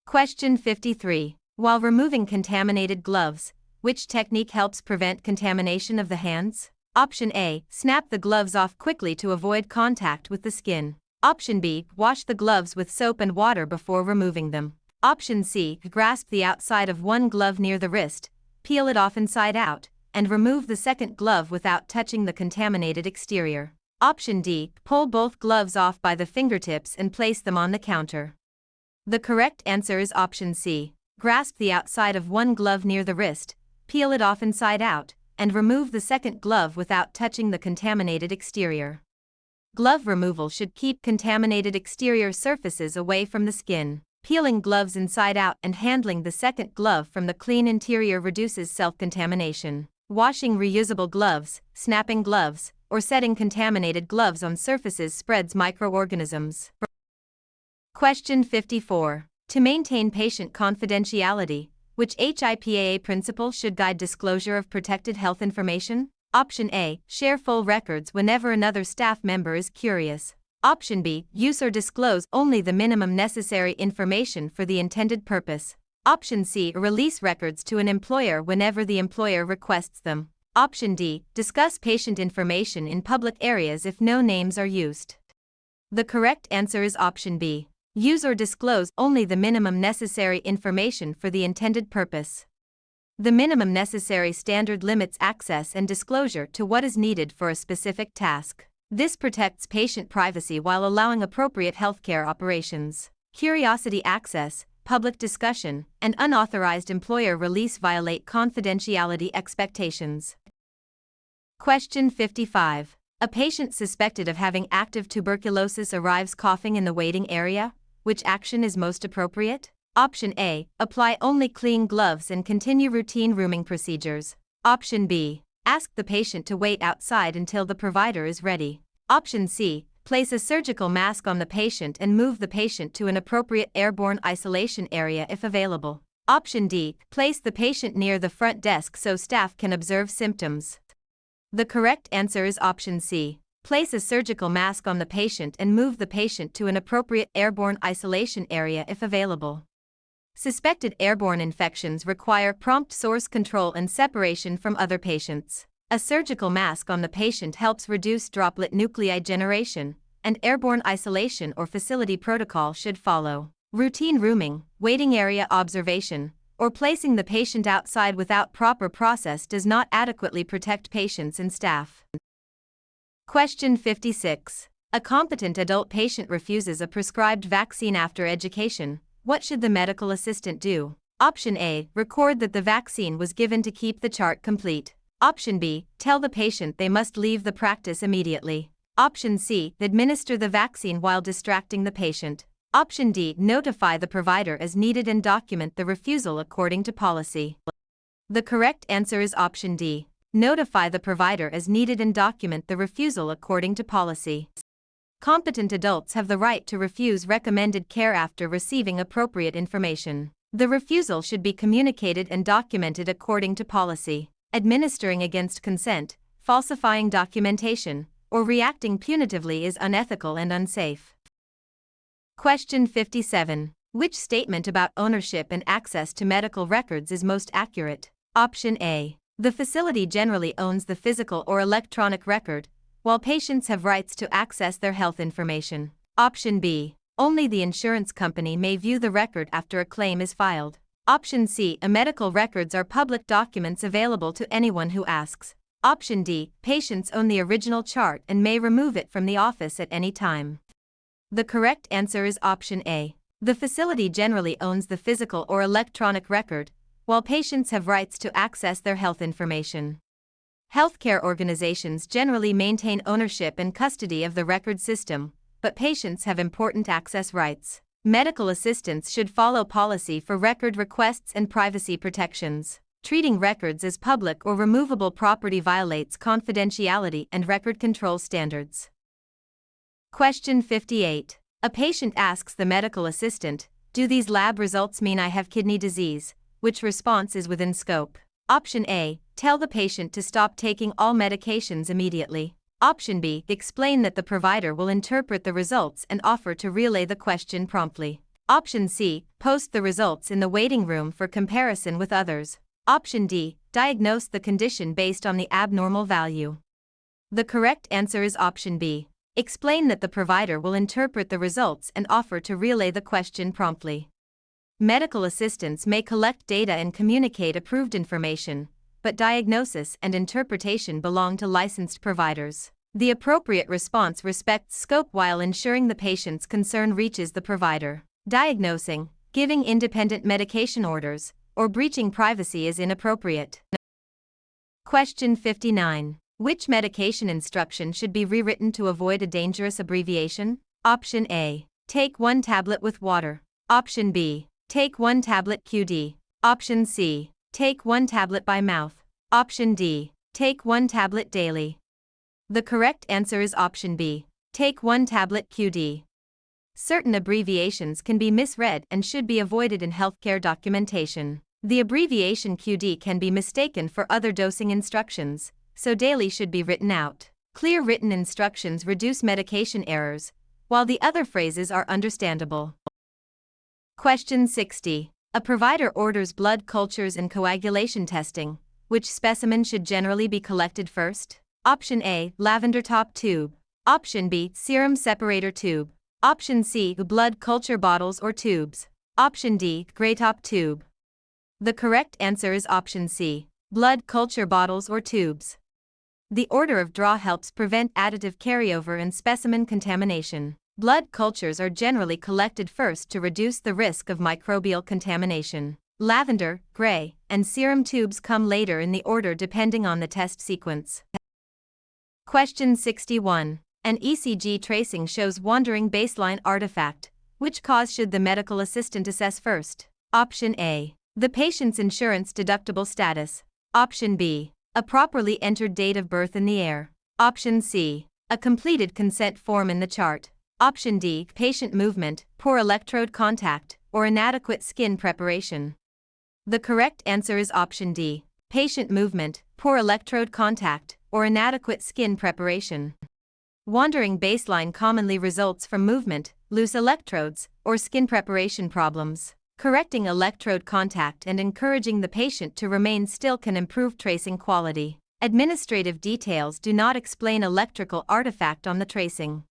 Question 53. While removing contaminated gloves, which technique helps prevent contamination of the hands? Option A. Snap the gloves off quickly to avoid contact with the skin. Option B. Wash the gloves with soap and water before removing them. Option C. Grasp the outside of one glove near the wrist, peel it off inside out, and remove the second glove without touching the contaminated exterior. Option D. Pull both gloves off by the fingertips and place them on the counter. The correct answer is option C. Grasp the outside of one glove near the wrist, peel it off inside out, and remove the second glove without touching the contaminated exterior. Glove removal should keep contaminated exterior surfaces away from the skin. Peeling gloves inside out and handling the second glove from the clean interior reduces self-contamination. Washing reusable gloves, snapping gloves, or setting contaminated gloves on surfaces spreads microorganisms. Question 54. To maintain patient confidentiality, which HIPAA principle should guide disclosure of protected health information? Option A. Share full records whenever another staff member is curious. Option B. Use or disclose only the minimum necessary information for the intended purpose. Option C. Release records to an employer whenever the employer requests them. Option D. Discuss patient information in public areas if no names are used. The correct answer is option B. Use or disclose only the minimum necessary information for the intended purpose. The minimum necessary standard limits access and disclosure to what is needed for a specific task. This protects patient privacy while allowing appropriate healthcare operations. Curiosity access, public discussion, and unauthorized employer release violate confidentiality expectations. Question 55. A patient suspected of having active tuberculosis arrives coughing in the waiting area. Which action is most appropriate? Option A. Apply only clean gloves and continue routine rooming procedures. Option B. Ask the patient to wait outside until the provider is ready. Option C. Place a surgical mask on the patient and move the patient to an appropriate airborne isolation area if available. Option D. Place the patient near the front desk so staff can observe symptoms. The correct answer is option C. Place a surgical mask on the patient and move the patient to an appropriate airborne isolation area if available. Suspected airborne infections require prompt source control and separation from other patients. A surgical mask on the patient helps reduce droplet nuclei generation, and airborne isolation or facility protocol should follow. Routine rooming, waiting area observation, or placing the patient outside without proper process does not adequately protect patients and staff. Question 56. A competent adult patient refuses a prescribed vaccine after education. What should the medical assistant do? Option A. Record that the vaccine was given to keep the chart complete. Option B. Tell the patient they must leave the practice immediately. Option C. Administer the vaccine while distracting the patient. Option D. Notify the provider as needed and document the refusal according to policy. The correct answer is option D. Notify the provider as needed and document the refusal according to policy. Competent adults have the right to refuse recommended care after receiving appropriate information. The refusal should be communicated and documented according to policy. Administering against consent, falsifying documentation, or reacting punitively is unethical and unsafe. Question 57. Which statement about ownership and access to medical records is most accurate? Option A. The facility generally owns the physical or electronic record, while patients have rights to access their health information. Option B. Only the insurance company may view the record after a claim is filed. Option C. Medical records are public documents available to anyone who asks. Option D. Patients own the original chart and may remove it from the office at any time. The correct answer is option A. The facility generally owns the physical or electronic record, while patients have rights to access their health information. Healthcare organizations generally maintain ownership and custody of the record system, but patients have important access rights. Medical assistants should follow policy for record requests and privacy protections. Treating records as public or removable property violates confidentiality and record control standards. Question 58. A patient asks the medical assistant, "Do these lab results mean I have kidney disease?" Which response is within scope? Option A. Tell the patient to stop taking all medications immediately. Option B. Explain that the provider will interpret the results and offer to relay the question promptly. Option C. Post the results in the waiting room for comparison with others. Option D. Diagnose the condition based on the abnormal value. The correct answer is option B. Explain that the provider will interpret the results and offer to relay the question promptly. Medical assistants may collect data and communicate approved information, but diagnosis and interpretation belong to licensed providers. The appropriate response respects scope while ensuring the patient's concern reaches the provider. Diagnosing, giving independent medication orders, or breaching privacy is inappropriate. Question 59. Which medication instruction should be rewritten to avoid a dangerous abbreviation? Option A. Take 1 tablet with water. Option B. Take 1 tablet QD. Option C. Take 1 tablet by mouth. Option D. Take 1 tablet daily. The correct answer is option B. Take 1 tablet QD. Certain abbreviations can be misread and should be avoided in healthcare documentation. The abbreviation QD can be mistaken for other dosing instructions, so daily should be written out. Clear written instructions reduce medication errors, while the other phrases are understandable. Question 60. A provider orders blood cultures and coagulation testing. Which specimen should generally be collected first? Option A. Lavender top tube. Option B. Serum separator tube. Option C. Blood culture bottles or tubes. Option D. Gray top tube. The correct answer is option C. Blood culture bottles or tubes. The order of draw helps prevent additive carryover and specimen contamination. Blood cultures are generally collected first to reduce the risk of microbial contamination. Lavender, gray, and serum tubes come later in the order depending on the test sequence. Question 61. An ECG tracing shows wandering baseline artifact. Which cause should the medical assistant assess first? Option A. The patient's insurance deductible status. Option B. A properly entered date of birth in the air. Option C. A completed consent form in the chart. Option D. Patient movement, poor electrode contact, or inadequate skin preparation. The correct answer is option D. Patient movement, poor electrode contact, or inadequate skin preparation. Wandering baseline commonly results from movement, loose electrodes, or skin preparation problems. Correcting electrode contact and encouraging the patient to remain still can improve tracing quality. Administrative details do not explain electrical artifact on the tracing.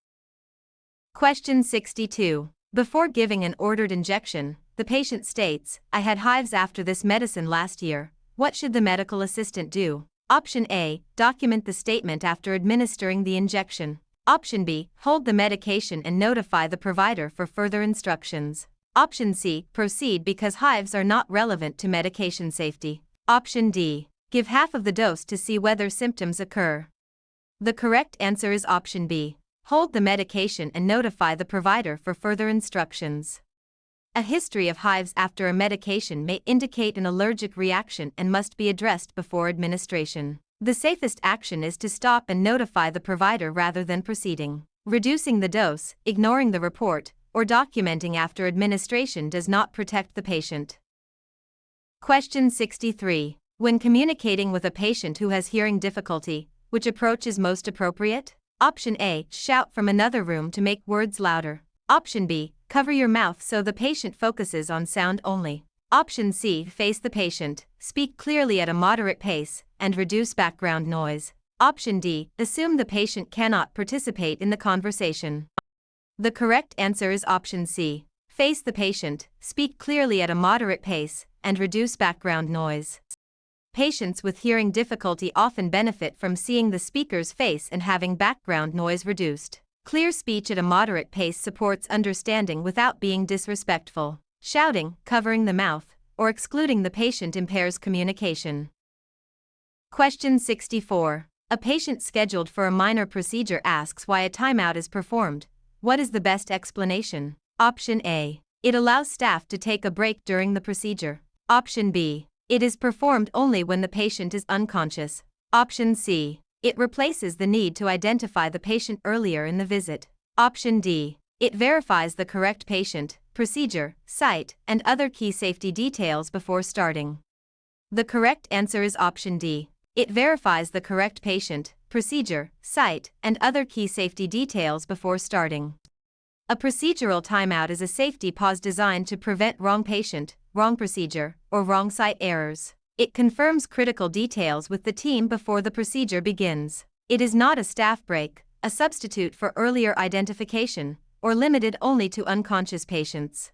Question 62. Before giving an ordered injection, the patient states, "I had hives after this medicine last year." What should the medical assistant do? Option A. Document the statement after administering the injection. Option B. Hold the medication and notify the provider for further instructions. Option C. Proceed because hives are not relevant to medication safety. Option D. Give half of the dose to see whether symptoms occur. The correct answer is option B. Hold the medication and notify the provider for further instructions. A history of hives after a medication may indicate an allergic reaction and must be addressed before administration. The safest action is to stop and notify the provider rather than proceeding. Reducing the dose, ignoring the report, or documenting after administration does not protect the patient. Question 63. When communicating with a patient who has hearing difficulty, which approach is most appropriate? Option A. Shout from another room to make words louder. Option B. Cover your mouth so the patient focuses on sound only. Option C. Face the patient, speak clearly at a moderate pace, and reduce background noise. Option D. Assume the patient cannot participate in the conversation. The correct answer is option C. Face the patient, speak clearly at a moderate pace, and reduce background noise. Patients with hearing difficulty often benefit from seeing the speaker's face and having background noise reduced. Clear speech at a moderate pace supports understanding without being disrespectful. Shouting, covering the mouth, or excluding the patient impairs communication. Question 64. A patient scheduled for a minor procedure asks why a timeout is performed. What is the best explanation? Option A. It allows staff to take a break during the procedure. Option B. It is performed only when the patient is unconscious. Option C. It replaces the need to identify the patient earlier in the visit. Option D. It verifies the correct patient, procedure, site, and other key safety details before starting. The correct answer is option D. It verifies the correct patient, procedure, site, and other key safety details before starting. A procedural timeout is a safety pause designed to prevent wrong patient, wrong procedure, or wrong site errors. It confirms critical details with the team before the procedure begins. It is not a staff break, a substitute for earlier identification, or limited only to unconscious patients.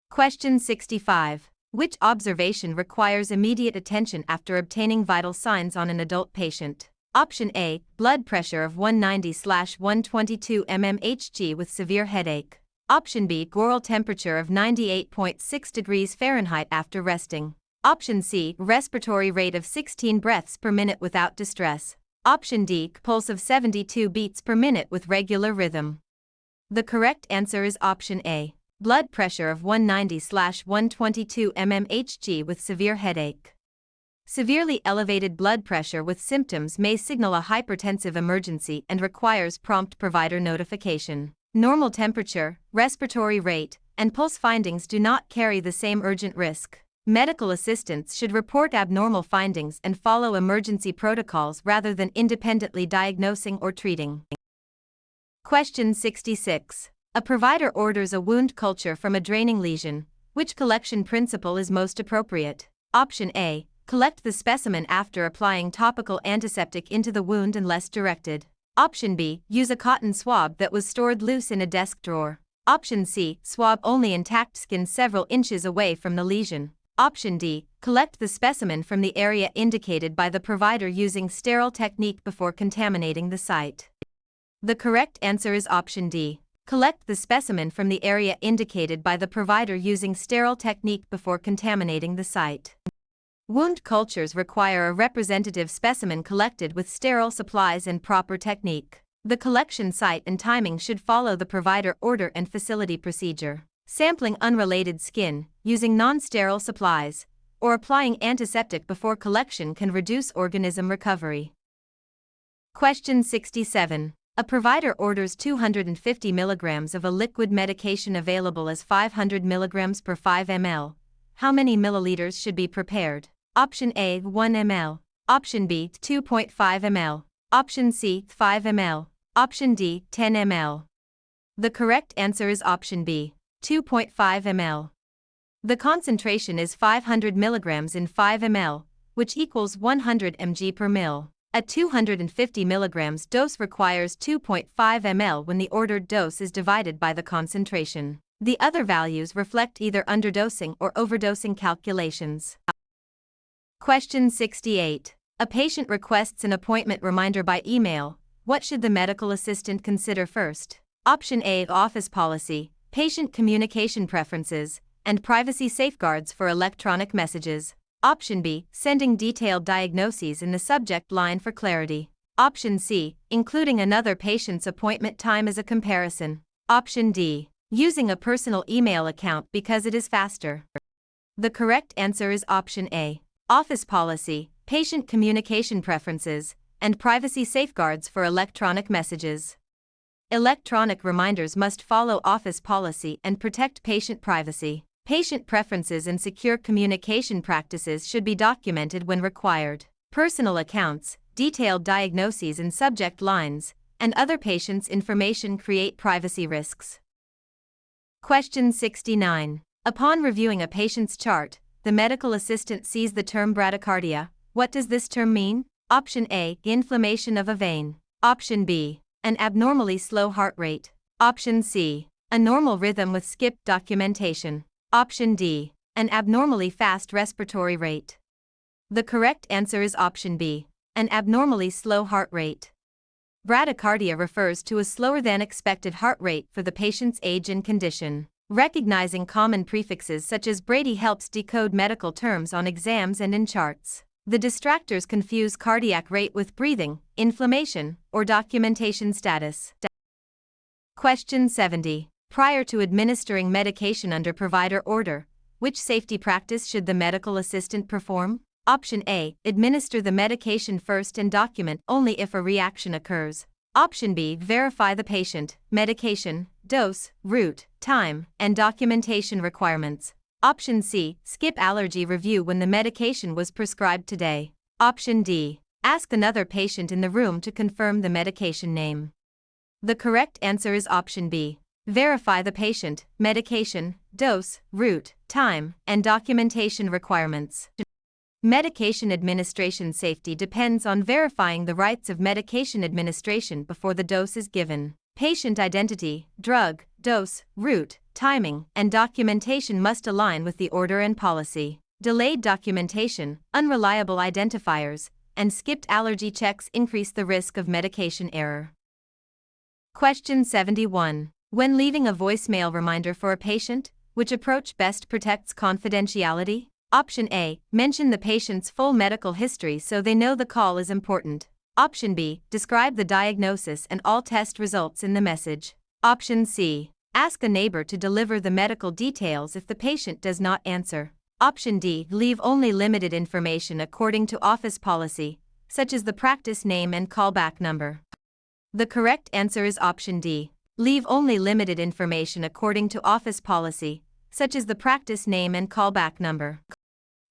Question 65. Which observation requires immediate attention after obtaining vital signs on an adult patient? Option A. Blood pressure of 190/122 mmHg with severe headache. Option B. Oral temperature of 98.6 degrees Fahrenheit after resting. Option C. Respiratory rate of 16 breaths per minute without distress. Option D. Pulse of 72 beats per minute with regular rhythm. The correct answer is option A. Blood pressure of 190/122 mmHg with severe headache. Severely elevated blood pressure with symptoms may signal a hypertensive emergency and requires prompt provider notification. Normal temperature, respiratory rate, and pulse findings do not carry the same urgent risk. Medical assistants should report abnormal findings and follow emergency protocols rather than independently diagnosing or treating. Question 66. A provider orders a wound culture from a draining lesion. Which collection principle is most appropriate? Option A. Collect the specimen after applying topical antiseptic into the wound unless directed. Option B. Use a cotton swab that was stored loose in a desk drawer. Option C. Swab only intact skin several inches away from the lesion. Option D. Collect the specimen from the area indicated by the provider using sterile technique before contaminating the site. The correct answer is option D. Collect the specimen from the area indicated by the provider using sterile technique before contaminating the site. Wound cultures require a representative specimen collected with sterile supplies and proper technique. The collection site and timing should follow the provider order and facility procedure. Sampling unrelated skin, using non-sterile supplies, or applying antiseptic before collection can reduce organism recovery. Question 67. A provider orders 250 mg of a liquid medication available as 500 mg per 5 ml. How many milliliters should be prepared? Option A, 1 ml. Option B, 2.5 ml. Option C, 5 ml. Option D, 10 ml. The correct answer is option B, 2.5 ml. The concentration is 500 mg in 5 ml, which equals 100 mg per ml. A 250 mg dose requires 2.5 ml when the ordered dose is divided by the concentration. The other values reflect either underdosing or overdosing calculations. Question 68. A patient requests an appointment reminder by email. What should the medical assistant consider first? Option A, office policy, patient communication preferences, and privacy safeguards for electronic messages. Option B, sending detailed diagnoses in the subject line for clarity. Option C, including another patient's appointment time as a comparison. Option D, using a personal email account because it is faster. The correct answer is option A, office policy, patient communication preferences, and privacy safeguards for electronic messages. Electronic reminders must follow office policy and protect patient privacy. Patient preferences and secure communication practices should be documented when required. Personal accounts, detailed diagnoses in subject lines, and other patients' information create privacy risks. Question 69. Upon reviewing a patient's chart, the medical assistant sees the term bradycardia. What does this term mean? Option A, inflammation of a vein. Option B, an abnormally slow heart rate. Option C, a normal rhythm with skipped documentation. Option D, an abnormally fast respiratory rate. The correct answer is option B, an abnormally slow heart rate. Bradycardia refers to a slower than expected heart rate for the patient's age and condition. Recognizing common prefixes such as Brady helps decode medical terms on exams and in charts. The distractors confuse cardiac rate with breathing, inflammation, or documentation status. Question 70. Prior to administering medication under provider order, which safety practice should the medical assistant perform? Option A, administer the medication first and document only if a reaction occurs. Option B, verify the patient, medication, dose, route, time, and documentation requirements. Option C, skip allergy review when the medication was prescribed today. Option D, ask another patient in the room to confirm the medication name. The correct answer is option B, verify the patient, medication, dose, route, time, and documentation requirements. Medication administration safety depends on verifying the rights of medication administration before the dose is given. Patient identity, drug, dose, route, timing, and documentation must align with the order and policy. Delayed documentation, unreliable identifiers, and skipped allergy checks increase the risk of medication error. Question 71. When leaving a voicemail reminder for a patient, which approach best protects confidentiality? Option A, mention the patient's full medical history so they know the call is important. Option B, describe the diagnosis and all test results in the message. Option C, ask a neighbor to deliver the medical details if the patient does not answer. Option D, leave only limited information according to office policy, such as the practice name and callback number. The correct answer is option D, leave only limited information according to office policy, such as the practice name and callback number.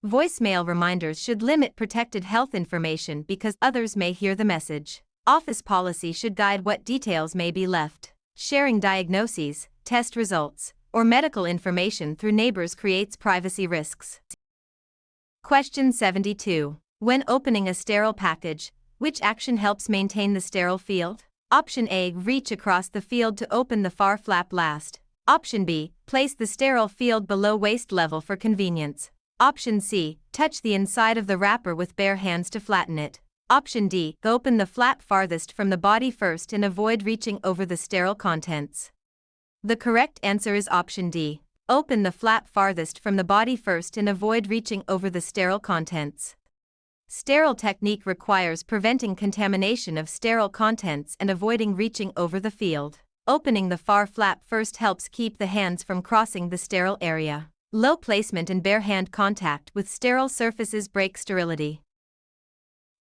Voicemail reminders should limit protected health information because others may hear the message. Office policy should guide what details may be left. Sharing diagnoses, test results, or medical information through neighbors creates privacy risks. Question 72. When opening a sterile package, which action helps maintain the sterile field? Option A, reach across the field to open the far flap last. Option B, place the sterile field below waist level for convenience. Option C, touch the inside of the wrapper with bare hands to flatten it. Option D, open the flap farthest from the body first and avoid reaching over the sterile contents. The correct answer is option D. Open the flap farthest from the body first and avoid reaching over the sterile contents. Sterile technique requires preventing contamination of sterile contents and avoiding reaching over the field. Opening the far flap first helps keep the hands from crossing the sterile area. Low placement and bare hand contact with sterile surfaces break sterility.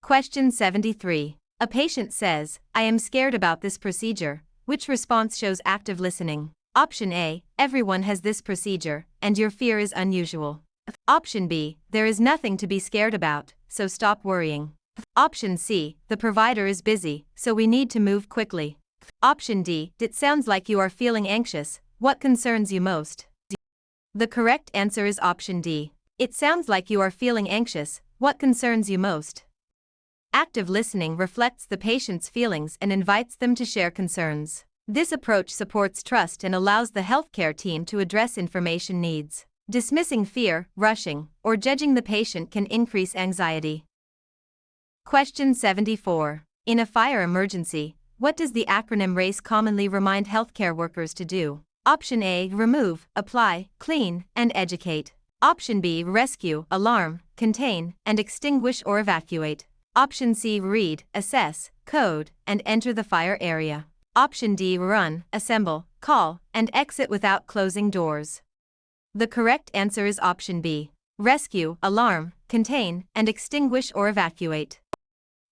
Question 73. A patient says, "I am scared about this procedure." Which response shows active listening? Option A, everyone has this procedure, and your fear is unusual. Option B, there is nothing to be scared about, so stop worrying. Option C, the provider is busy, so we need to move quickly. Option D, it sounds like you are feeling anxious. What concerns you most? The correct answer is option D. It sounds like you are feeling anxious. What concerns you most? Active listening reflects the patient's feelings and invites them to share concerns. This approach supports trust and allows the healthcare team to address information needs. Dismissing fear, rushing, or judging the patient can increase anxiety. Question 74. In a fire emergency, what does the acronym RACE commonly remind healthcare workers to do? Option A, remove, apply, clean, and educate. Option B, rescue, alarm, contain, and extinguish or evacuate. Option C, read, assess, code, and enter the fire area. Option D, run, assemble, call, and exit without closing doors. The correct answer is option B. Rescue, alarm, contain, and extinguish or evacuate.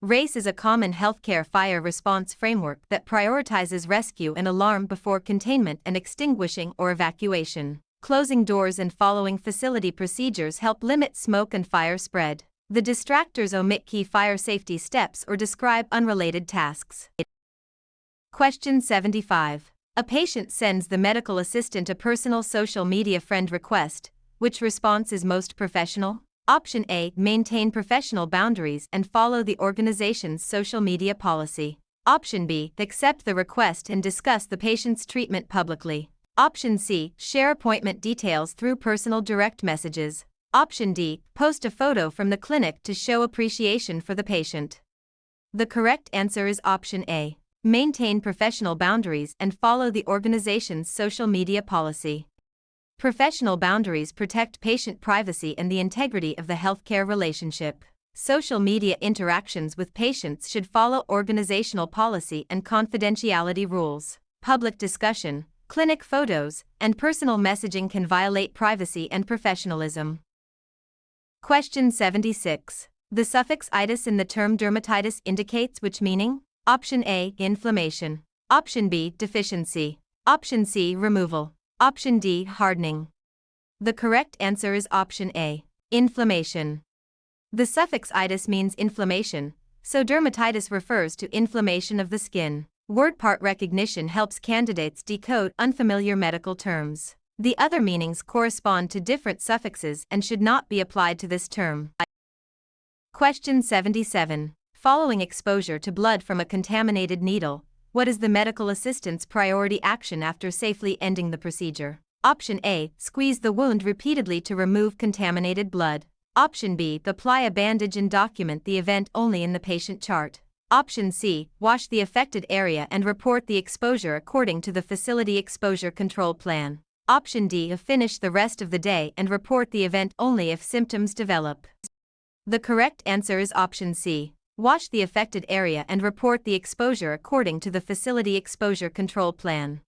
RACE is a common healthcare fire response framework that prioritizes rescue and alarm before containment and extinguishing or evacuation. Closing doors and following facility procedures help limit smoke and fire spread. The distractors omit key fire safety steps or describe unrelated tasks. Question 75. A patient sends the medical assistant a personal social media friend request. Which response is most professional? Option A, maintain professional boundaries and follow the organization's social media policy. Option B, accept the request and discuss the patient's treatment publicly. Option C, share appointment details through personal direct messages. Option D, post a photo from the clinic to show appreciation for the patient. The correct answer is option A. Maintain professional boundaries and follow the organization's social media policy. Professional boundaries protect patient privacy and the integrity of the healthcare relationship. Social media interactions with patients should follow organizational policy and confidentiality rules. Public discussion, clinic photos, and personal messaging can violate privacy and professionalism. Question 76. The suffix itis in the term dermatitis indicates which meaning? Option A, inflammation. Option B, deficiency. Option C, removal. Option D, hardening. The correct answer is option A, inflammation. The suffix itis means inflammation, so dermatitis refers to inflammation of the skin. Word part recognition helps candidates decode unfamiliar medical terms. The other meanings correspond to different suffixes and should not be applied to this term. Question 77. Following exposure to blood from a contaminated needle, what is the medical assistant's priority action after safely ending the procedure? Option A, squeeze the wound repeatedly to remove contaminated blood. Option B, apply a bandage and document the event only in the patient chart. Option C, wash the affected area and report the exposure according to the facility exposure control plan. Option D, finish the rest of the day and report the event only if symptoms develop. The correct answer is option C. Wash the affected area and report the exposure according to the facility exposure control plan.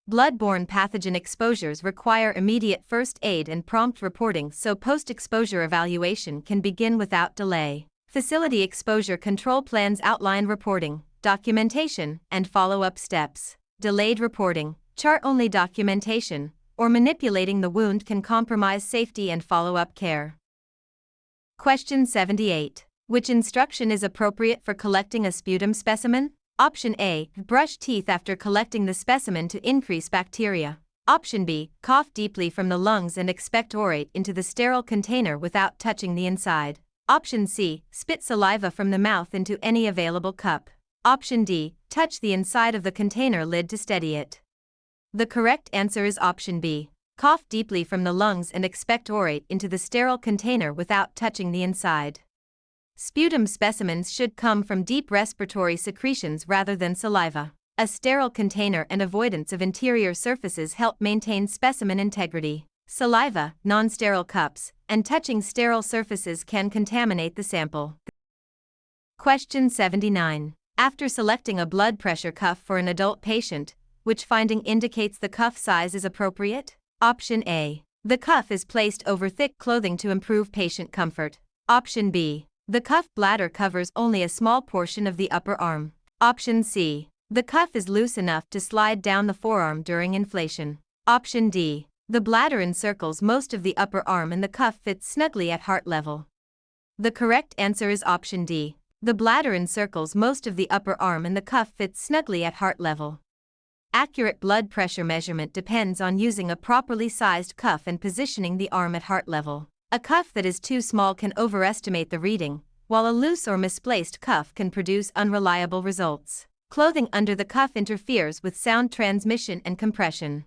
Blood-borne pathogen exposures require immediate first aid and prompt reporting, so post-exposure evaluation can begin without delay. Facility exposure control plans outline reporting, documentation, and follow-up steps. Delayed reporting, chart-only documentation, or manipulating the wound can compromise safety and follow-up care. Question 78. Which instruction is appropriate for collecting a sputum specimen? Option A, brush teeth after collecting the specimen to increase bacteria. Option B, cough deeply from the lungs and expectorate into the sterile container without touching the inside. Option C, spit saliva from the mouth into any available cup. Option D, touch the inside of the container lid to steady it. The correct answer is option B. Cough deeply from the lungs and expectorate into the sterile container without touching the inside. Sputum specimens should come from deep respiratory secretions rather than saliva. A sterile container and avoidance of interior surfaces help maintain specimen integrity. Saliva, non-sterile cups, and touching sterile surfaces can contaminate the sample. Question 79. After selecting a blood pressure cuff for an adult patient, which finding indicates the cuff size is appropriate? Option A. The cuff is placed over thick clothing to improve patient comfort. Option B. The cuff bladder covers only a small portion of the upper arm. Option C. The cuff is loose enough to slide down the forearm during inflation. Option D. The bladder encircles most of the upper arm and the cuff fits snugly at heart level. The correct answer is option D. The bladder encircles most of the upper arm and the cuff fits snugly at heart level. Accurate blood pressure measurement depends on using a properly sized cuff and positioning the arm at heart level. A cuff that is too small can overestimate the reading, while a loose or misplaced cuff can produce unreliable results. Clothing under the cuff interferes with sound transmission and compression.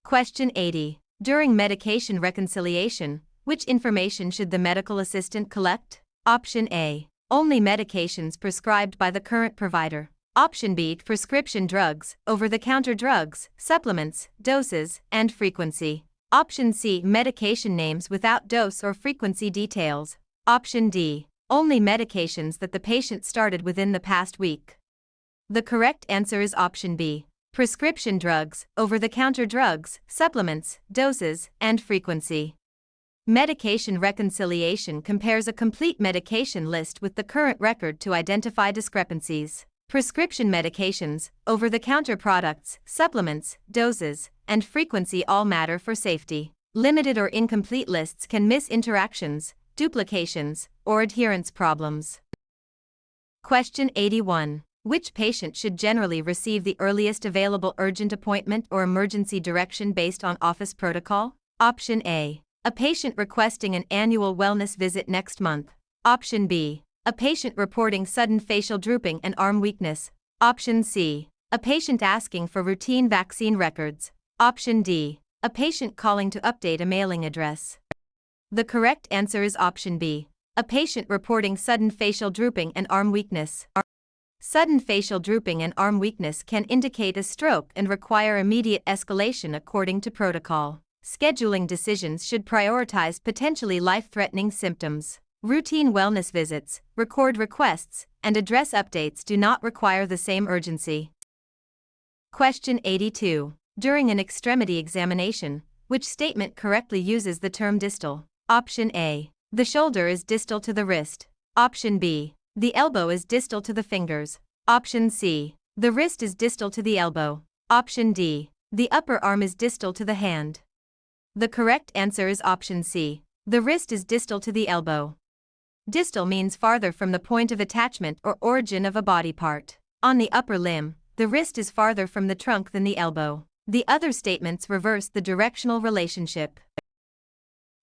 Question 80. During medication reconciliation, which information should the medical assistant collect? Option A. Only medications prescribed by the current provider. Option B. Prescription drugs, over-the-counter drugs, supplements, doses, and frequency. Option C. Medication names without dose or frequency details. Option D. Only medications that the patient started within the past week. The correct answer is option B. Prescription drugs, over-the-counter drugs, supplements, doses, and frequency. Medication reconciliation compares a complete medication list with the current record to identify discrepancies. Prescription medications, over-the-counter products, supplements, doses, and frequency all matter for safety. Limited or incomplete lists can miss interactions, duplications, or adherence problems. Question 81. Which patient should generally receive the earliest available urgent appointment or emergency direction based on office protocol? Option A. A patient requesting an annual wellness visit next month. Option B. A patient reporting sudden facial drooping and arm weakness. Option C. A patient asking for routine vaccine records. Option D. A patient calling to update a mailing address. The correct answer is option B. A patient reporting sudden facial drooping and arm weakness. Sudden facial drooping and arm weakness can indicate a stroke and require immediate escalation according to protocol. Scheduling decisions should prioritize potentially life-threatening symptoms. Routine wellness visits, record requests, and address updates do not require the same urgency. Question 82. During an extremity examination, which statement correctly uses the term distal? Option A. The shoulder is distal to the wrist. Option B. The elbow is distal to the fingers. Option C. The wrist is distal to the elbow. Option D. The upper arm is distal to the hand. The correct answer is option C. The wrist is distal to the elbow. Distal means farther from the point of attachment or origin of a body part. On the upper limb, the wrist is farther from the trunk than the elbow. The other statements reverse the directional relationship.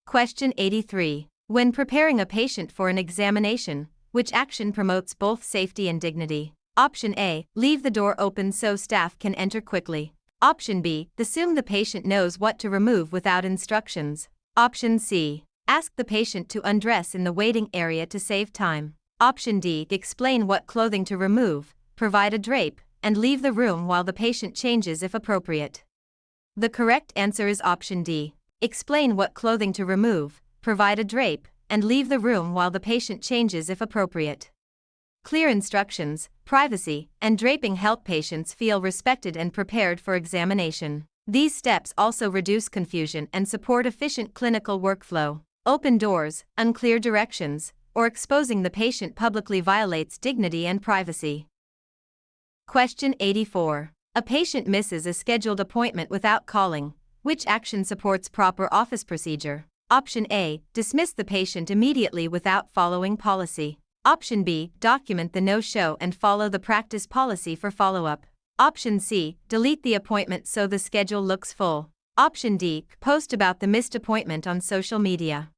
Question 83. When preparing a patient for an examination, which action promotes both safety and dignity? Option A. Leave the door open so staff can enter quickly. Option B. Assume the patient knows what to remove without instructions. Option C. Ask the patient to undress in the waiting area to save time. Option D. Explain what clothing to remove, provide a drape, and leave the room while the patient changes if appropriate. The correct answer is option D. Explain what clothing to remove, provide a drape, and leave the room while the patient changes if appropriate. Clear instructions, privacy, and draping help patients feel respected and prepared for examination. These steps also reduce confusion and support efficient clinical workflow. Open doors, unclear directions, or exposing the patient publicly violates dignity and privacy. Question 84. A patient misses a scheduled appointment without calling. Which action supports proper office procedure? Option A. Dismiss the patient immediately without following policy. Option B. Document the no-show and follow the practice policy for follow-up. Option C. Delete the appointment so the schedule looks full. Option D. Post about the missed appointment on social media.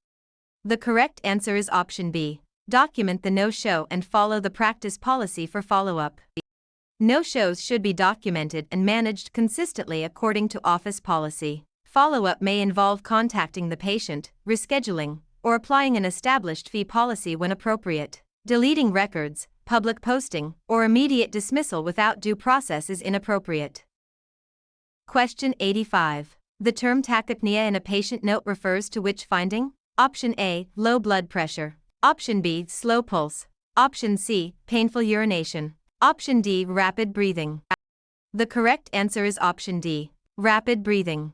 The correct answer is option B. Document the no-show and follow the practice policy for follow-up. No-shows should be documented and managed consistently according to office policy. Follow-up may involve contacting the patient, rescheduling, or applying an established fee policy when appropriate. Deleting records, public posting, or immediate dismissal without due process is inappropriate. Question 85. The term tachypnea in a patient note refers to which finding? Option A, low blood pressure. Option B, slow pulse. Option C, painful urination. Option D, rapid breathing. The correct answer is option D, rapid breathing.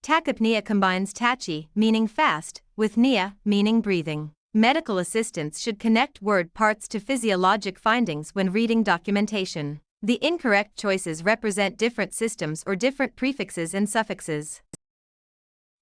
Tachypnea combines tachy, meaning fast, with pnea, meaning breathing. Medical assistants should connect word parts to physiologic findings when reading documentation. The incorrect choices represent different systems or different prefixes and suffixes.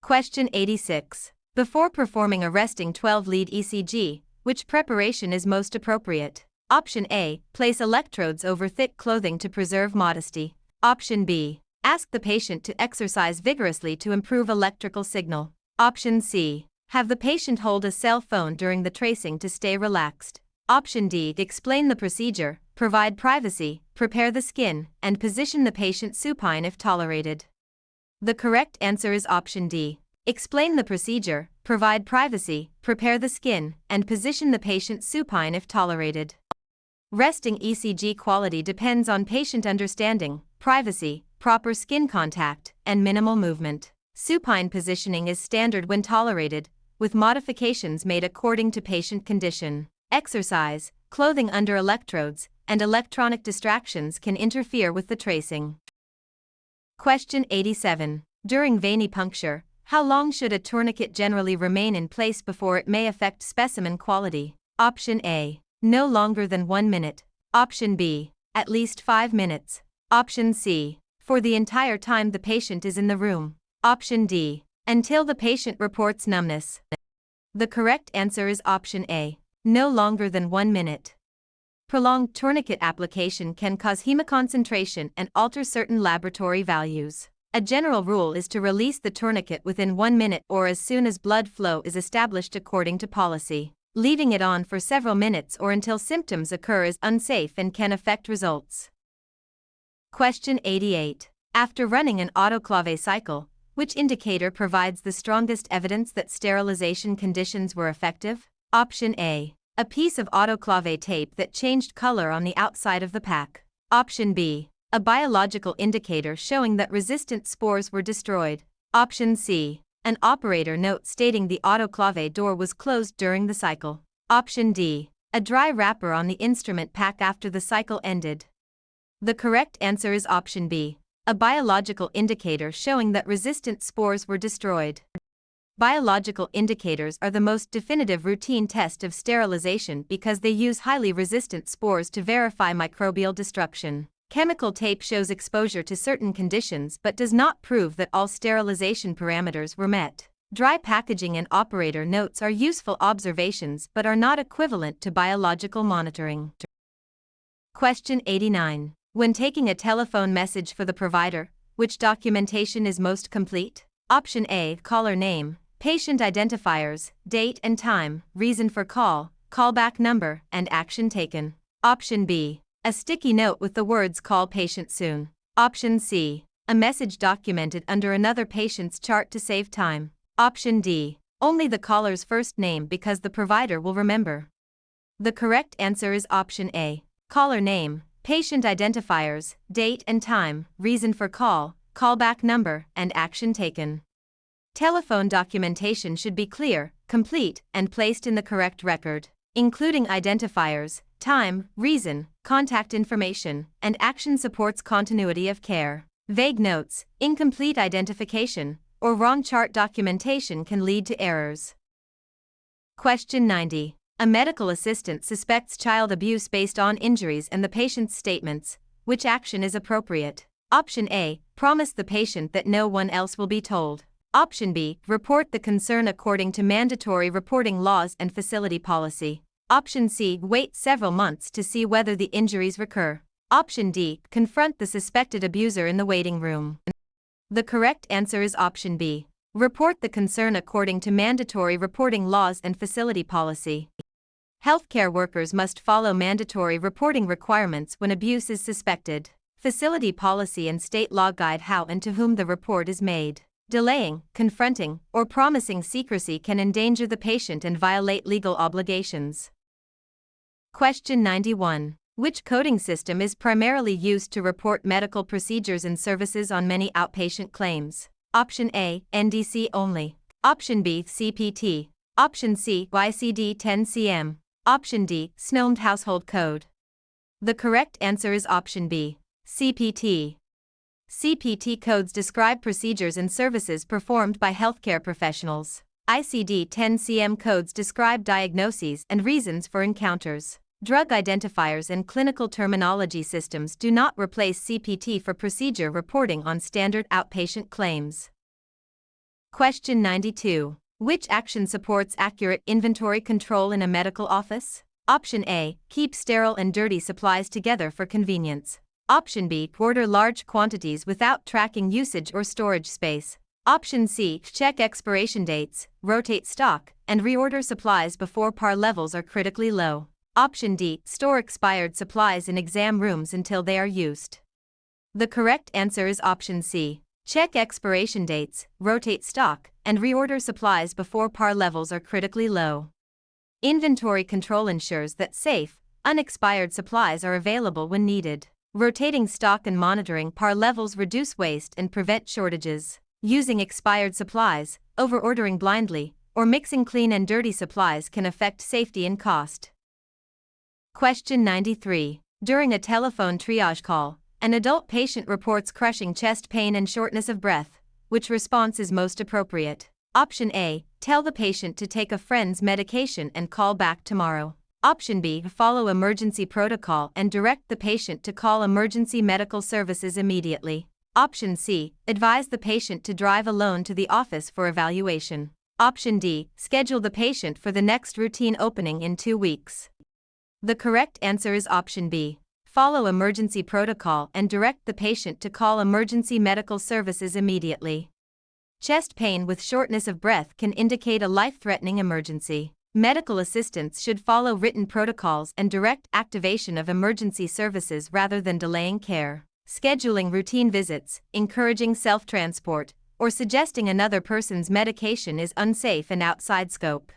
Question 86. Before performing a resting 12-lead ECG, which preparation is most appropriate? Option A, place electrodes over thick clothing to preserve modesty. Option B, ask the patient to exercise vigorously to improve electrical signal. Option C, have the patient hold a cell phone during the tracing to stay relaxed. Option D, explain the procedure, provide privacy, prepare the skin, and position the patient supine if tolerated. The correct answer is option D. Explain the procedure, provide privacy, prepare the skin, and position the patient supine if tolerated. Resting ECG quality depends on patient understanding, privacy, proper skin contact, and minimal movement. Supine positioning is standard when tolerated, with modifications made according to patient condition. Exercise, clothing under electrodes, and electronic distractions can interfere with the tracing. Question 87. During venipuncture, how long should a tourniquet generally remain in place before it may affect specimen quality? Option A, no longer than 1 minute. Option B, at least 5 minutes. Option C, for the entire time the patient is in the room. Option D, until the patient reports numbness. The correct answer is option A, no longer than 1 minute. Prolonged tourniquet application can cause hemoconcentration and alter certain laboratory values. A general rule is to release the tourniquet within 1 minute or as soon as blood flow is established according to policy. Leaving it on for several minutes or until symptoms occur is unsafe and can affect results. Question 88. After running an autoclave cycle, which indicator provides the strongest evidence that sterilization conditions were effective? Option A, a piece of autoclave tape that changed color on the outside of the pack. Option B, a biological indicator showing that resistant spores were destroyed. Option C, an operator note stating the autoclave door was closed during the cycle. Option D, a dry wrapper on the instrument pack after the cycle ended. The correct answer is option B, a biological indicator showing that resistant spores were destroyed. Biological indicators are the most definitive routine test of sterilization because they use highly resistant spores to verify microbial destruction. Chemical tape shows exposure to certain conditions but does not prove that all sterilization parameters were met. Dry packaging and operator notes are useful observations but are not equivalent to biological monitoring. Question 89. When taking a telephone message for the provider, which documentation is most complete? Option A, caller name, patient identifiers, date and time, reason for call, callback number, and action taken. Option B, a sticky note with the words call patient soon. Option C, a message documented under another patient's chart to save time. Option D, only the caller's first name because the provider will remember. The correct answer is option A, caller name, patient identifiers, date and time, reason for call, callback number, and action taken. Telephone documentation should be clear, complete, and placed in the correct record, including identifiers, time, reason, contact information, and action supports continuity of care. Vague notes, incomplete identification, or wrong chart documentation can lead to errors. Question 90. A medical assistant suspects child abuse based on injuries and the patient's statements. Which action is appropriate? Option A, promise the patient that no one else will be told. Option B, report the concern according to mandatory reporting laws and facility policy. Option C, wait several months to see whether the injuries recur. Option D, confront the suspected abuser in the waiting room. The correct answer is option B, report the concern according to mandatory reporting laws and facility policy. Healthcare workers must follow mandatory reporting requirements when abuse is suspected. Facility policy and state law guide how and to whom the report is made. Delaying, confronting, or promising secrecy can endanger the patient and violate legal obligations. Question 91. Which coding system is primarily used to report medical procedures and services on many outpatient claims? Option A, NDC only. Option B, CPT. Option C, ICD-10-CM. Option D, SNOMED Household Code. The correct answer is option B, CPT. CPT codes describe procedures and services performed by healthcare professionals. ICD-10-CM codes describe diagnoses and reasons for encounters. Drug identifiers and clinical terminology systems do not replace CPT for procedure reporting on standard outpatient claims. Question 92. Which action supports accurate inventory control in a medical office? Option A, keep sterile and dirty supplies together for convenience. Option B, order large quantities without tracking usage or storage space. Option C, check expiration dates, rotate stock, and reorder supplies before par levels are critically low. Option D, store expired supplies in exam rooms until they are used. The correct answer is option C, check expiration dates, rotate stock, and reorder supplies before par levels are critically low. Inventory control ensures that safe, unexpired supplies are available when needed. Rotating stock and monitoring par levels reduce waste and prevent shortages. Using expired supplies, overordering blindly, or mixing clean and dirty supplies can affect safety and cost. Question 93. During a telephone triage call, an adult patient reports crushing chest pain and shortness of breath. Which response is most appropriate? Option A, tell the patient to take a friend's medication and call back tomorrow. Option B, follow emergency protocol and direct the patient to call emergency medical services immediately. Option C, advise the patient to drive alone to the office for evaluation. Option D, schedule the patient for the next routine opening in 2 weeks. The correct answer is option B, follow emergency protocol and direct the patient to call emergency medical services immediately. Chest pain with shortness of breath can indicate a life-threatening emergency. Medical assistants should follow written protocols and direct activation of emergency services rather than delaying care. Scheduling routine visits, encouraging self-transport, or suggesting another person's medication is unsafe and outside scope.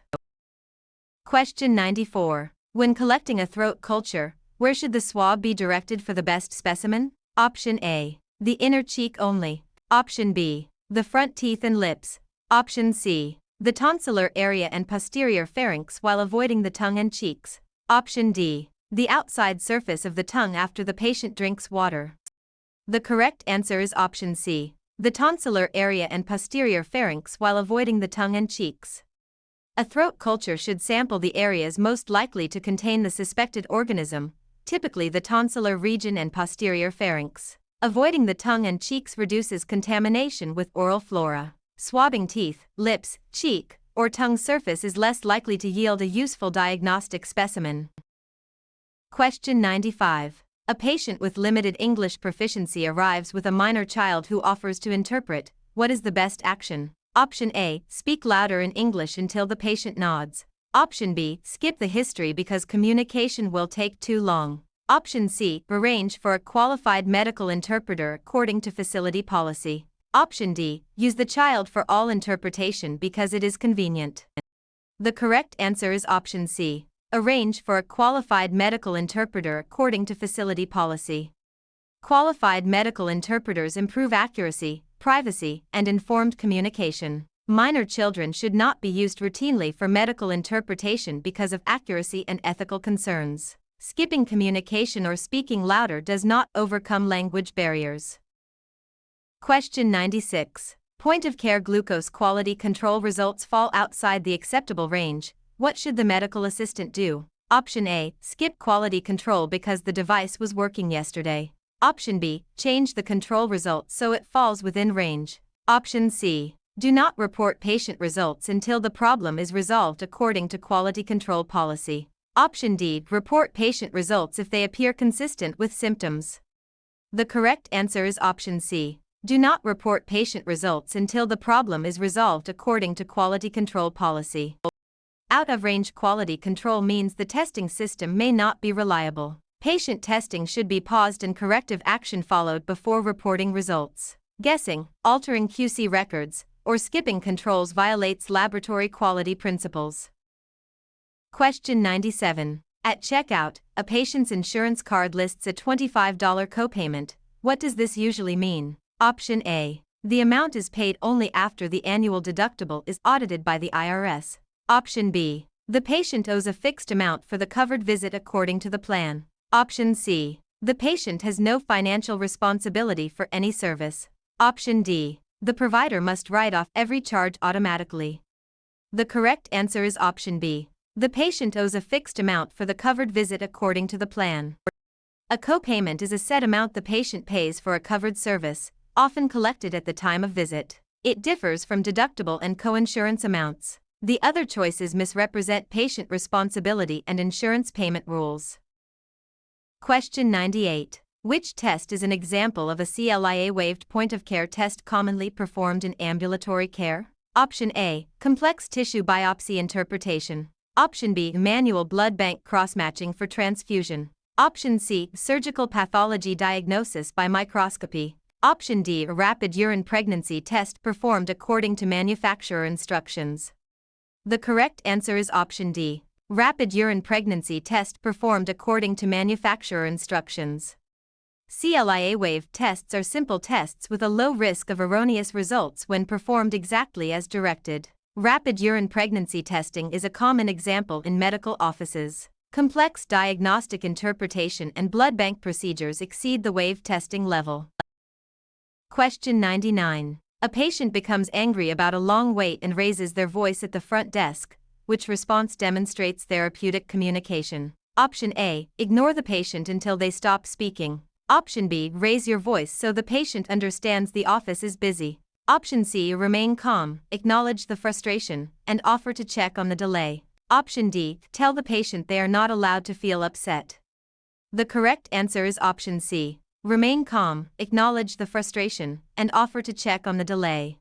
Question 94. When collecting a throat culture, where should the swab be directed for the best specimen? Option A, the inner cheek only. Option B, the front teeth and lips. Option C, the tonsillar area and posterior pharynx while avoiding the tongue and cheeks. Option D, the outside surface of the tongue after the patient drinks water. The correct answer is option C, the tonsillar area and posterior pharynx while avoiding the tongue and cheeks. A throat culture should sample the areas most likely to contain the suspected organism, typically the tonsillar region and posterior pharynx. Avoiding the tongue and cheeks reduces contamination with oral flora. Swabbing teeth, lips, cheek, or tongue surface is less likely to yield a useful diagnostic specimen. Question 95. A patient with limited English proficiency arrives with a minor child who offers to interpret. What is the best action? Option A, speak louder in English until the patient nods. Option B, skip the history because communication will take too long. Option C, arrange for a qualified medical interpreter according to facility policy. Option D, use the child for all interpretation because it is convenient. The correct answer is option C, arrange for a qualified medical interpreter according to facility policy. Qualified medical interpreters improve accuracy, privacy, and informed communication. Minor children should not be used routinely for medical interpretation because of accuracy and ethical concerns. Skipping communication or speaking louder does not overcome language barriers. Question 96. Point-of-care glucose quality control results fall outside the acceptable range. What should the medical assistant do? Option A, skip quality control because the device was working yesterday. Option B, change the control result so it falls within range. Option C, do not report patient results until the problem is resolved according to quality control policy. Option D, report patient results if they appear consistent with symptoms. The correct answer is option C, do not report patient results until the problem is resolved according to quality control policy. Out-of-range quality control means the testing system may not be reliable. Patient testing should be paused and corrective action followed before reporting results. Guessing, altering QC records, or skipping controls violates laboratory quality principles. Question 97. At checkout, a patient's insurance card lists a $25 copayment. What does this usually mean? Option A. The amount is paid only after the annual deductible is audited by the IRS. Option B. The patient owes a fixed amount for the covered visit according to the plan. Option C. The patient has no financial responsibility for any service. Option D. The provider must write off every charge automatically. The correct answer is option B. The patient owes a fixed amount for the covered visit according to the plan. A copayment is a set amount the patient pays for a covered service, often collected at the time of visit. It differs from deductible and coinsurance amounts. The other choices misrepresent patient responsibility and insurance payment rules. Question 98. Which test is an example of a CLIA-waived point-of-care test commonly performed in ambulatory care? Option A. Complex tissue biopsy interpretation. Option B. Manual blood bank cross-matching for transfusion. Option C. Surgical pathology diagnosis by microscopy. Option D. A rapid urine pregnancy test performed according to manufacturer instructions. The correct answer is option D. Rapid urine pregnancy test performed according to manufacturer instructions. CLIA-waived tests are simple tests with a low risk of erroneous results when performed exactly as directed. Rapid urine pregnancy testing is a common example in medical offices. Complex diagnostic interpretation and blood bank procedures exceed the waived testing level. Question 99. A patient becomes angry about a long wait and raises their voice at the front desk. Which response demonstrates therapeutic communication? Option A. Ignore the patient until they stop speaking. Option B. Raise your voice so the patient understands the office is busy. Option C. Remain calm, acknowledge the frustration, and offer to check on the delay. Option D. Tell the patient they are not allowed to feel upset. The correct answer is option C. Remain calm, acknowledge the frustration, and offer to check on the delay.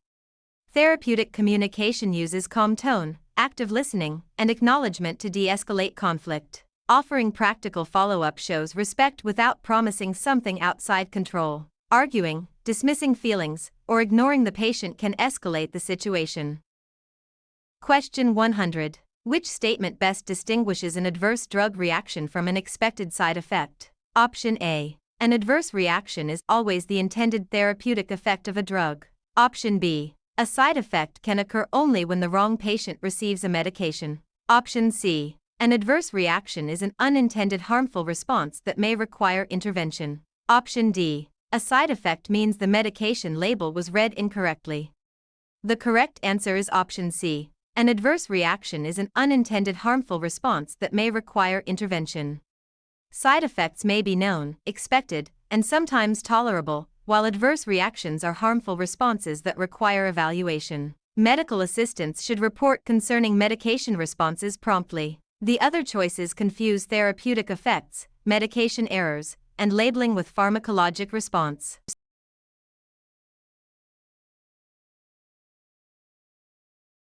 Therapeutic communication uses calm tone, active listening, and acknowledgement to de-escalate conflict. Offering practical follow-up shows respect without promising something outside control. Arguing, dismissing feelings, or ignoring the patient can escalate the situation. Question 100. Which statement best distinguishes an adverse drug reaction from an expected side effect? Option A. An adverse reaction is always the intended therapeutic effect of a drug. Option B. A side effect can occur only when the wrong patient receives a medication. Option C. An adverse reaction is an unintended harmful response that may require intervention. Option D. A side effect means the medication label was read incorrectly. The correct answer is option C. An adverse reaction is an unintended harmful response that may require intervention. Side effects may be known, expected, and sometimes tolerable, while adverse reactions are harmful responses that require evaluation. Medical assistants should report concerning medication responses promptly. The other choices confuse therapeutic effects, medication errors, and labeling with pharmacologic response.